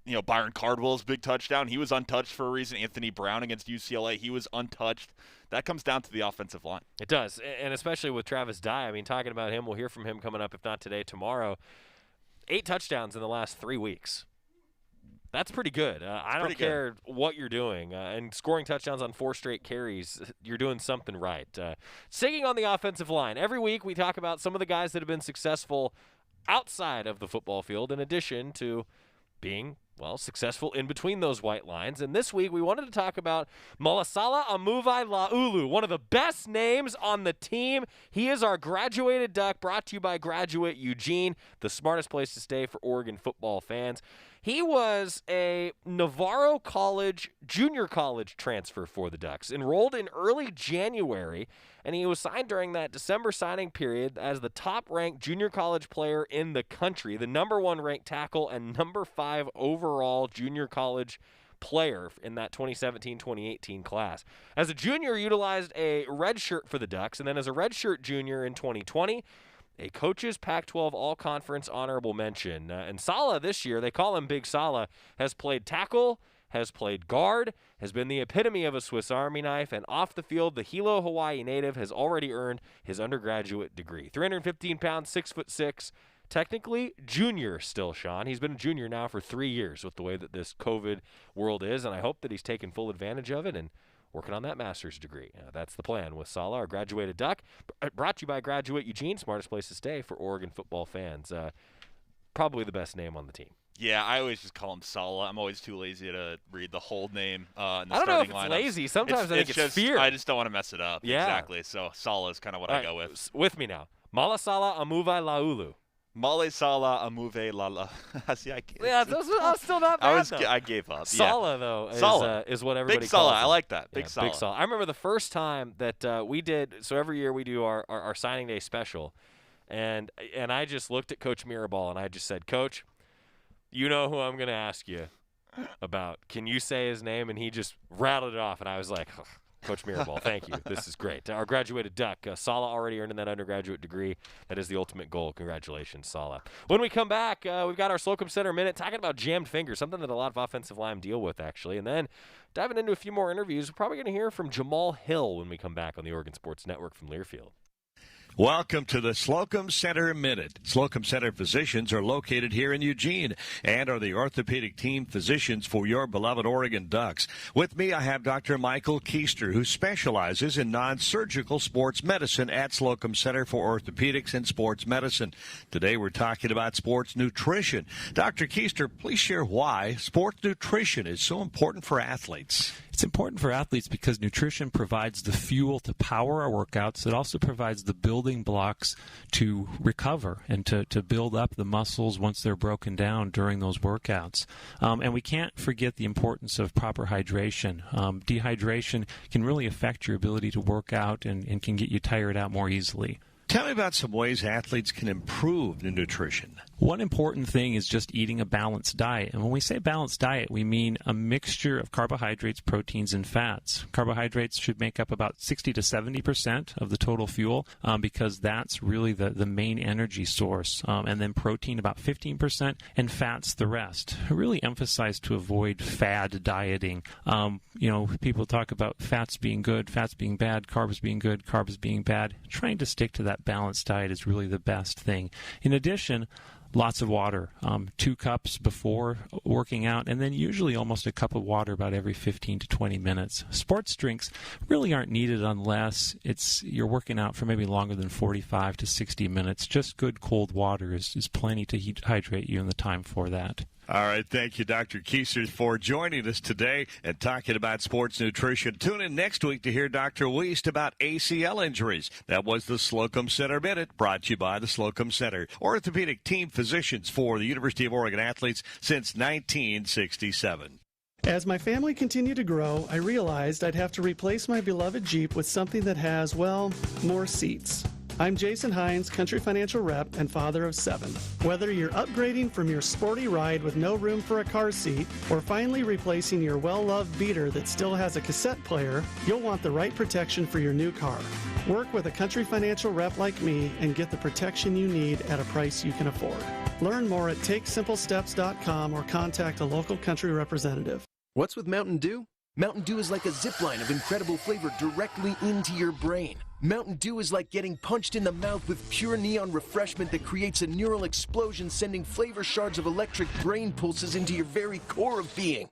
you know, Byron Cardwell's big touchdown, he was untouched for a reason. Anthony Brown against UCLA, he was untouched. That comes down to the offensive line. It does, and especially with Travis Dye. I mean, talking about him, we'll hear from him coming up, if not today, tomorrow. 8 touchdowns in the last 3 weeks. That's pretty good. I don't care what you're doing. And scoring touchdowns on 4 straight carries, you're doing something right. Singing on the offensive line. Every week we talk about some of the guys that have been successful outside of the football field in addition to being successful in between those white lines. And this week we wanted to talk about Molasala Amuvai-Laulu, one of the best names on the team. He is our graduated Duck, brought to you by Graduate Eugene, the smartest place to stay for Oregon football fans. He was a Navarro College, junior college transfer for the Ducks, enrolled in early January, and he was signed during that December signing period as the top-ranked junior college player in the country, the number 1 ranked tackle and number 5 overall junior college player in that 2017-2018 class. As a junior, utilized a red shirt for the Ducks, and then as a redshirt junior in 2020, a coach's Pac-12 All-Conference honorable mention. And Sala this year, they call him Big Sala, has played tackle, has played guard, has been the epitome of a Swiss Army knife, and off the field, the Hilo, Hawaii native has already earned his undergraduate degree. 315 pounds, 6'6", technically junior still, Sean. He's been a junior now for 3 years with the way that this COVID world is, and I hope that he's taken full advantage of it and working on that master's degree. That's the plan with Sala, our graduated Duck. Brought to you by Graduate Eugene, smartest place to stay for Oregon football fans. Probably the best name on the team. Yeah, I always just call him Sala. I'm always too lazy to read the whole name in the I don't know if it's lazy. Sometimes I think it's fear. I just don't want to mess it up. Yeah. Exactly. So Sala is kind of what I go with. With me now. Molasala Amuvai-Laulu. Molasala Amuvai-Laulu. See, that's still not bad, though. I gave up. Sala, though, is what everybody Big calls Sala. him. I like that. Big Sala. Big Sala. I remember the first time that we did, so every year we do our signing day special, and I just looked at Coach Mirabal, and I just said, Coach, you know who I'm going to ask you about. Can you say his name? And he just rattled it off, and I was like, oh, Coach Mirabal, thank you. This is great. Our graduated Duck, Sala, already earning that undergraduate degree. That is the ultimate goal. Congratulations, Sala. When we come back, we've got our Slocum Center Minute talking about jammed fingers, something that a lot of offensive linemen deal with, actually. And then diving into a few more interviews, we're probably going to hear from Jamal Hill when we come back on the Oregon Sports Network from Learfield. Welcome to the Slocum Center Minute. Slocum Center physicians are located here in Eugene and are the orthopedic team physicians for your beloved Oregon Ducks. With me, I have Dr. Michael Keister, who specializes in non-surgical sports medicine at Slocum Center for Orthopedics and Sports Medicine. Today, we're talking about sports nutrition. Dr. Keister, please share why sports nutrition is so important for athletes. It's important for athletes because nutrition provides the fuel to power our workouts. It also provides the building blocks to recover and to build up the muscles once they're broken down during those workouts. And we can't forget the importance of proper hydration. Dehydration can really affect your ability to work out and can get you tired out more easily. Tell me about some ways athletes can improve their nutrition. One important thing is just eating a balanced diet. And when we say balanced diet, we mean a mixture of carbohydrates, proteins, and fats. Carbohydrates should make up about 60 to 70% of the total fuel because that's really the main energy source. And then protein about 15% and fats the rest. I really emphasize to avoid fad dieting. People talk about fats being good, fats being bad, carbs being good, carbs being bad. Trying to stick to that balanced diet is really the best thing. In addition, lots of water, 2 cups before working out, and then usually almost a cup of water about every 15 to 20 minutes. Sports drinks really aren't needed unless you're working out for maybe longer than 45 to 60 minutes. Just good cold water is plenty to hydrate you in the time for that. All right, thank you, Dr. Kieser, for joining us today and talking about sports nutrition. Tune in next week to hear Dr. Wiest about ACL injuries. That was the Slocum Center Minute, brought to you by the Slocum Center, orthopedic team physicians for the University of Oregon athletes since 1967. As my family continued to grow, I realized I'd have to replace my beloved Jeep with something that has, well, more seats. I'm Jason Hines, Country Financial Rep and father of 7. Whether you're upgrading from your sporty ride with no room for a car seat or finally replacing your well-loved beater that still has a cassette player, you'll want the right protection for your new car. Work with a Country Financial Rep like me and get the protection you need at a price you can afford. Learn more at TakeSimpleSteps.com or contact a local Country representative. What's with Mountain Dew? Mountain Dew is like a zip line of incredible flavor directly into your brain. Mountain Dew is like getting punched in the mouth with pure neon refreshment that creates a neural explosion, sending flavor shards of electric brain pulses into your very core of being.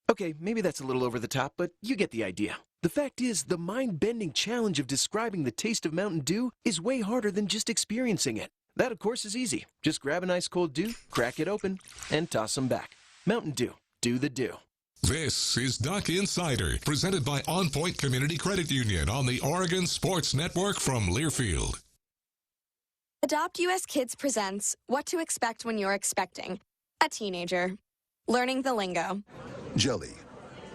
Okay, maybe that's a little over the top, but you get the idea. The fact is, the mind-bending challenge of describing the taste of Mountain Dew is way harder than just experiencing it. That, of course, is easy. Just grab an ice cold Dew, crack it open, and toss them back. Mountain Dew. Do the Dew. This is Duck Insider, presented by On Point Community Credit Union on the Oregon Sports Network from Learfield. Adopt US Kids presents What to Expect When You're Expecting a Teenager. Learning the lingo. Jelly.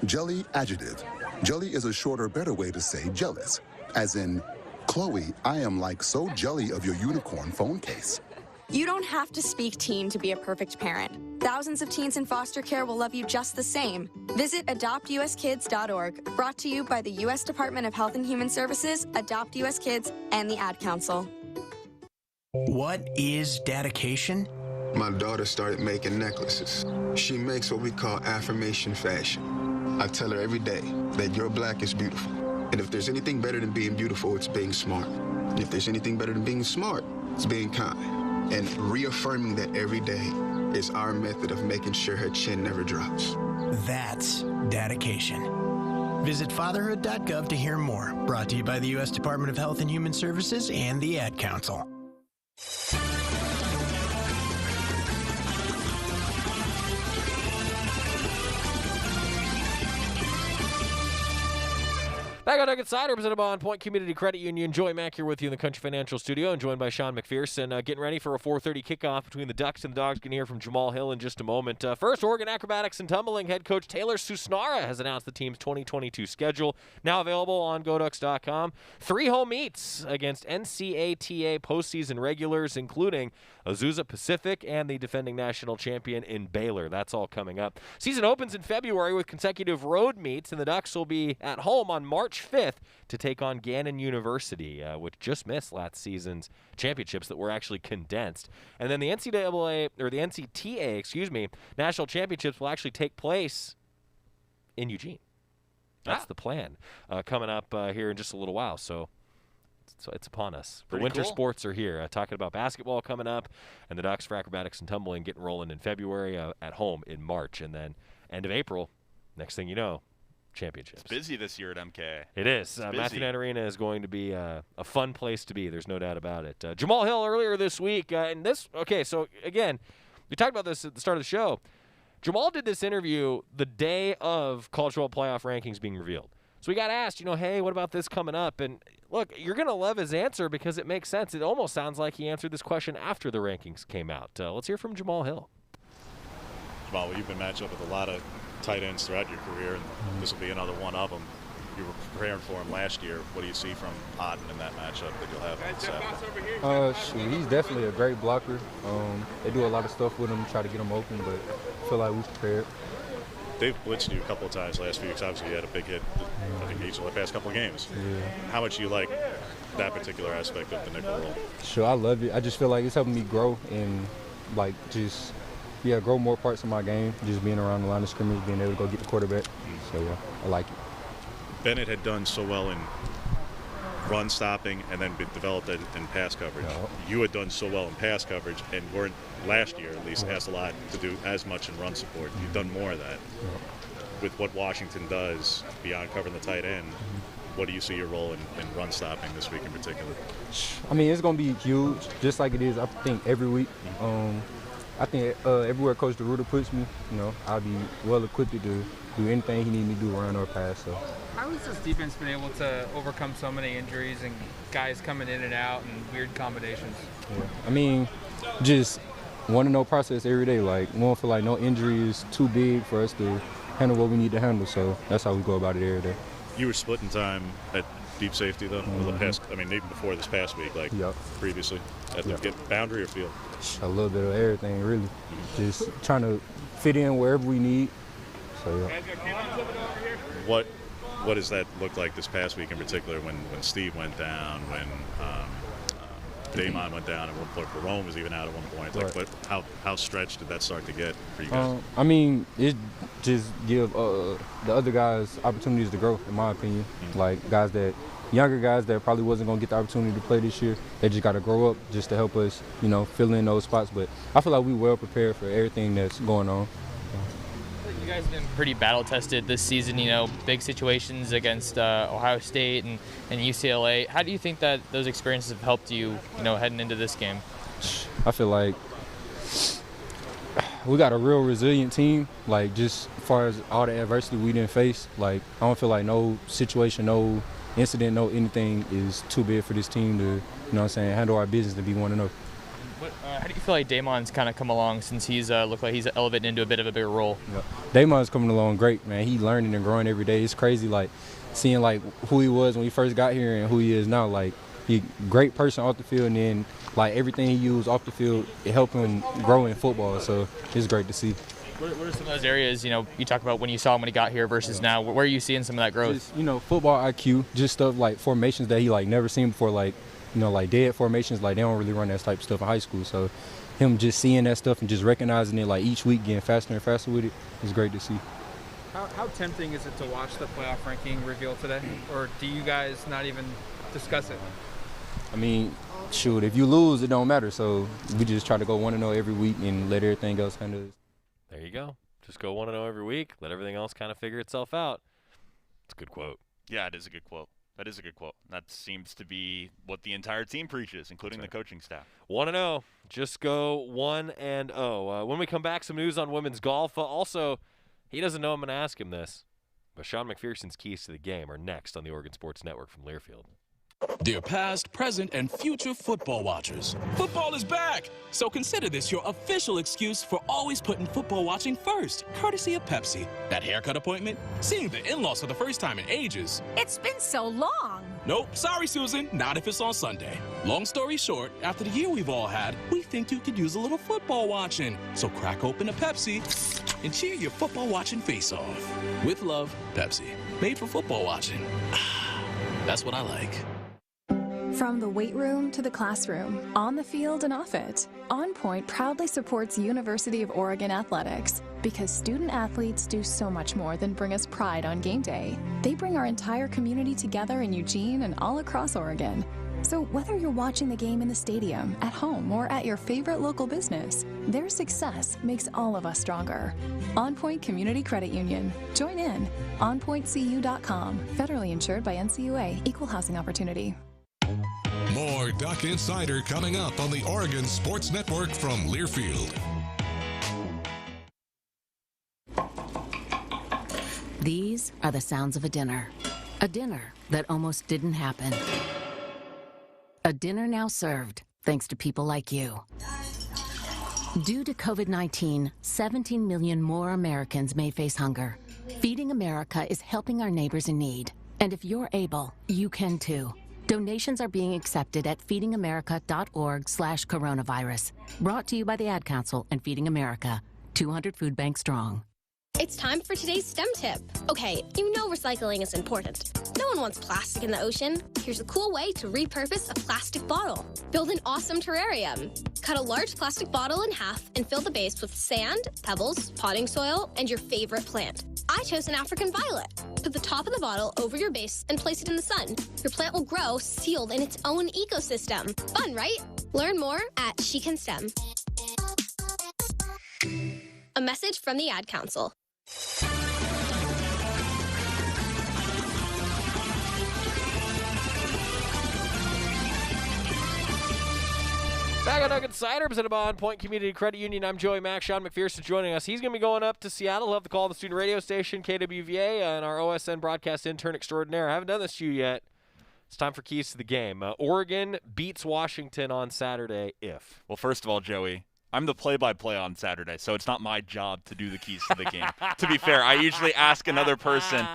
Jelly adjective. Jelly is a shorter, better way to say jealous. As in, Chloe, I am like so jelly of your unicorn phone case. You don't have to speak teen to be a perfect parent. Thousands of teens in foster care will love you just the same. Visit adoptuskids.org, brought to you by the U.S. Department of Health and Human Services, Adopt U.S. Kids, and the Ad Council. What is dedication? My daughter started making necklaces. She makes what we call affirmation fashion. I tell her every day that your black is beautiful. And if there's anything better than being beautiful, it's being smart. And if there's anything better than being smart, it's being kind. And reaffirming that every day is our method of making sure her chin never drops. That's dedication. Visit fatherhood.gov to hear more. Brought to you by the U.S. Department of Health and Human Services and the Ad Council. Back on Duck Insider, presented by On Point Community Credit Union. Joey Mack here with you in the Country Financial Studio, and joined by Sean McPherson. Getting ready for a 4:30 kickoff between the Ducks and the Dogs. Going to hear from Jamal Hill in just a moment. First, Oregon Acrobatics and Tumbling head coach Taylor Susnara has announced the team's 2022 schedule, now available on GoDucks.com. 3 home meets against NCATA postseason regulars, including Azusa Pacific and the defending national champion in Baylor. That's all coming up. Season opens in February with consecutive road meets, and the Ducks will be at home on March 5th to take on Gannon University, which just missed last season's championships that were actually condensed. And then the NCTA, national championships will actually take place in Eugene. That's the plan coming up here in just a little while. So it's upon us. The winter sports are here. Talking about basketball coming up, and the Ducks for acrobatics and tumbling getting rolling in February, at home in March, and then end of April, next thing you know, championships. It's busy this year at MK. It is. Matthew Knight Arena is going to be a fun place to be. There's no doubt about it. Jamal Hill earlier this week, so again, we talked about this at the start of the show. Jamal did this interview the day of College Football Playoff rankings being revealed. So we got asked, hey, what about this coming up? And look, you're going to love his answer because it makes sense. It almost sounds like he answered this question after the rankings came out. Let's hear from Jamal Hill. Jamal, you've been matched up with a lot of tight ends throughout your career, and this will be another one of them. you were preparing for him last year. What do you see from Otten in that matchup that you'll have on Saturday? He's definitely a great blocker. They do a lot of stuff with him, try to get him open, but I feel like we're prepared. They've blitzed you a couple of times last few weeks. Obviously, you had a big hit, I think, each of the past couple of games. Yeah. How much do you like that particular aspect of the nickel role? Sure, I love it. I just feel like it's helping me grow and, like, just, grow more parts of my game, just being around the line of scrimmage, being able to go get the quarterback. So, yeah, I like it. Bennett had done so well in run stopping and then been developed in pass coverage. You had done so well in pass coverage and weren't, last year at least, asked a lot to do as much in run support. You've done more of that. With what Washington does beyond covering the tight end, what do you see your role in run stopping this week in particular? I mean, it's going to be huge, just like it is, I think, every week. I think everywhere Coach DeRuiter puts me, I'll be well equipped to do anything he needs me to do, run or pass. So. How has this defense been able to overcome so many injuries and guys coming in and out and weird combinations? Yeah. I mean, just want to know process every day. Like, we don't feel like no injury is too big for us to handle what we need to handle. So that's how we go about it every day. You were splitting time at deep safety, though, the past, I mean, even before this past week, like previously, at the boundary or field? A little bit of everything, really. Just trying to fit in wherever we need. So, yeah. What does that look like this past week in particular when Steve went down, when Damon went down at one point, Perone was even out at one point? Like, Right. how stretched did that start to get for you guys? I mean, it just give the other guys opportunities to grow, in my opinion. Like younger guys that probably wasn't going to get the opportunity to play this year, they just got to grow up just to help us, fill in those spots. But I feel like we're well prepared for everything that's going on. You guys have been pretty battle-tested this season, big situations against Ohio State and UCLA. How do you think that those experiences have helped you, heading into this game? I feel like we got a real resilient team, like just as far as all the adversity we didn't face. Like, I don't feel like no situation, no incident, no anything is too big for this team to, handle our business to be 1-0. How do you feel like Damon's kind of come along since he's looked like he's elevated into a bit of a bigger role? Yeah. Damon's coming along great, man. He's learning and growing every day. It's crazy, like, seeing, like, who he was when he first got here and who he is now. Like, he's a great person off the field, and then, like, everything he used off the field, it helped him grow in football. So it's great to see. What are some of those areas, you talk about when you saw him when he got here versus now? Where are you seeing some of that growth? Just, football IQ, just stuff like formations that he, like, never seen before, like, like dead formations, like they don't really run that type of stuff in high school. So him just seeing that stuff and just recognizing it, like each week getting faster and faster with it, is great to see. How tempting is it to watch the playoff ranking reveal today? Or do you guys not even discuss it? I mean, shoot, if you lose, it don't matter. So we just try to go 1-0 every week and let everything else handle it. There you go. Just go 1-0 every week. Let everything else kind of figure itself out. It's a good quote. Yeah, it is a good quote. That is a good quote. That seems to be what the entire team preaches, including the coaching staff. 1-0. Just go 1-0. When we come back, some news on women's golf. Also, he doesn't know I'm going to ask him this, but Sean McPherson's keys to the game are next on the Oregon Sports Network from Learfield. Dear past, present, and future football watchers, football is back! So consider this your official excuse for always putting football watching first, courtesy of Pepsi. That haircut appointment? Seeing the in-laws for the first time in ages. It's been so long! Nope, sorry Susan, not if it's on Sunday. Long story short, after the year we've all had, we think you could use a little football watching. So crack open a Pepsi and cheer your football watching face off. With love, Pepsi. Made for football watching. That's what I like. From the weight room to the classroom, on the field and off it, On Point proudly supports University of Oregon athletics because student athletes do so much more than bring us pride on game day. They bring our entire community together in Eugene and all across Oregon. So whether you're watching the game in the stadium, at home, or at your favorite local business, their success makes all of us stronger. On Point Community Credit Union. Join in. OnPointCU.com. Federally insured by NCUA. Equal housing opportunity. More Duck Insider coming up on the Oregon Sports Network from Learfield. These are the sounds of a dinner. A dinner that almost didn't happen. A dinner now served, thanks to people like you. Due to COVID-19, 17 million more Americans may face hunger. Feeding America is helping our neighbors in need. And if you're able, you can too. Donations are being accepted at feedingamerica.org/coronavirus. Brought to you by the Ad Council and Feeding America, 200 food banks strong. It's time for today's STEM tip. Okay, you know recycling is important. No one wants plastic in the ocean. Here's a cool way to repurpose a plastic bottle. Build an awesome terrarium. Cut a large plastic bottle in half and fill the base with sand, pebbles, potting soil, and your favorite plant. I chose an African violet. Put the top of the bottle over your base and place it in the sun. Your plant will grow sealed in its own ecosystem. Fun, right? Learn more at She Can STEM. A message from the Ad Council. Back on Nugget Cider, presented by On Point Community Credit Union. I'm Joey Mack. Sean McPherson joining us. He's going to be going up to Seattle. He'll have the call of the student radio station, KWVA, and our OSN broadcast intern extraordinaire. I haven't done this to you yet. It's time for keys to the game. Oregon beats Washington on Saturday if. Well, first of all, Joey, I'm the play-by-play on Saturday, so it's not my job to do the keys to the game. To be fair, I usually ask another person.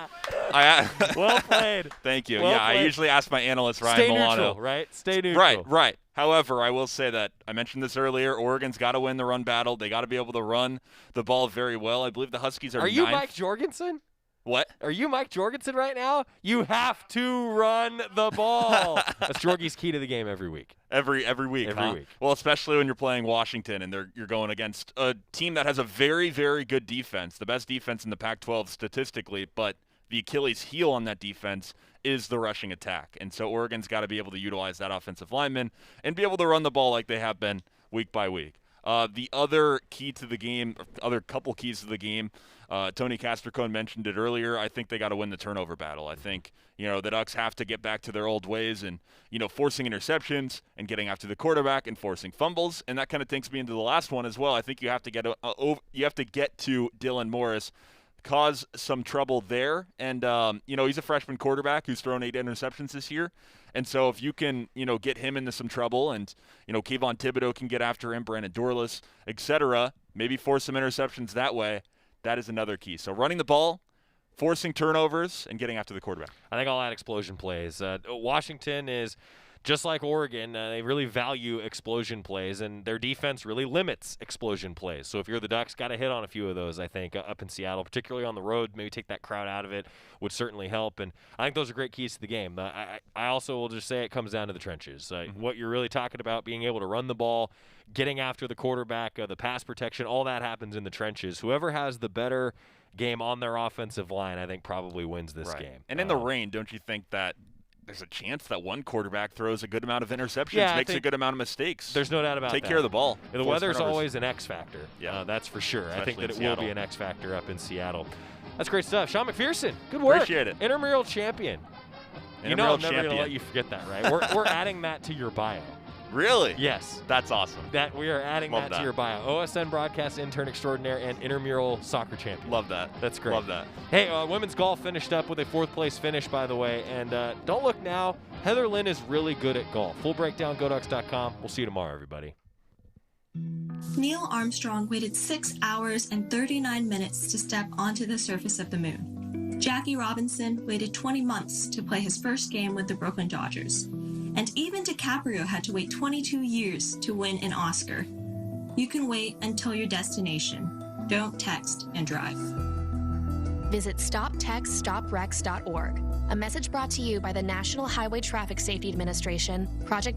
Well played. Thank you. Well yeah, played. I usually ask my analyst, Ryan Stay Milano. neutral, right? Stay neutral. Right. However, I will say that I mentioned this earlier. Oregon's got to win the run battle. They got to be able to run the ball very well. I believe the Huskies are you ninth. Mike Jorgensen? What? Are you Mike Jorgensen right now? You have to run the ball. That's Jorgie's key to the game every week. Every week. Every week. Well, especially when you're playing Washington and you're going against a team that has a very, very good defense, the best defense in the Pac-12 statistically, but the Achilles heel on that defense is the rushing attack. And so Oregon's got to be able to utilize that offensive lineman and be able to run the ball like they have been week by week. The other key to the game, other couple keys to the game, Tony Castricone mentioned it earlier. I think they got to win the turnover battle. I think, the Ducks have to get back to their old ways and, forcing interceptions and getting after the quarterback and forcing fumbles. And that kind of takes me into the last one as well. I think you have to get to Dylan Morris, cause some trouble there. And, he's a freshman quarterback who's thrown 8 interceptions this year. And so if you can, get him into some trouble and, Kayvon Thibodeau can get after him, Brandon Dorlus, etc., maybe force some interceptions that way, that is another key. So running the ball, forcing turnovers, and getting after the quarterback. I think I'll add explosion plays. Washington is just like Oregon. They really value explosion plays, and their defense really limits explosion plays. So if you're the Ducks, got to hit on a few of those, I think, up in Seattle, particularly on the road. Maybe take that crowd out of it would certainly help. And I think those are great keys to the game. I also will just say it comes down to the trenches. What you're really talking about, being able to run the ball, getting after the quarterback, the pass protection, all that happens in the trenches. Whoever has the better game on their offensive line, I think, probably wins this game. And in the rain, don't you think that there's a chance that one quarterback throws a good amount of interceptions, makes a good amount of mistakes? There's no doubt about that. Take care of the ball. The weather's always an X factor. Yeah, that's for sure. Especially I think that it Seattle. will be an X factor up in Seattle. That's great stuff. Sean McPherson, good work. Appreciate it. Intramural champion. I'm never going to let you forget that, right? We're adding that to your bio. Really? Yes. That's awesome. That we are adding that to your bio. OSN broadcast intern extraordinaire and intramural soccer champion. Love that. That's great. Love that. Hey, women's golf finished up with a 4th place finish, by the way. And don't look now. Heather Lynn is really good at golf. Full breakdown, GoDucks.com. We'll see you tomorrow, everybody. Neil Armstrong waited 6 hours and 39 minutes to step onto the surface of the moon. Jackie Robinson waited 20 months to play his first game with the Brooklyn Dodgers. And even DiCaprio had to wait 22 years to win an Oscar. You can wait until your destination. Don't text and drive. Visit StopTextStopWrecks.org. A message brought to you by the National Highway Traffic Safety Administration, Project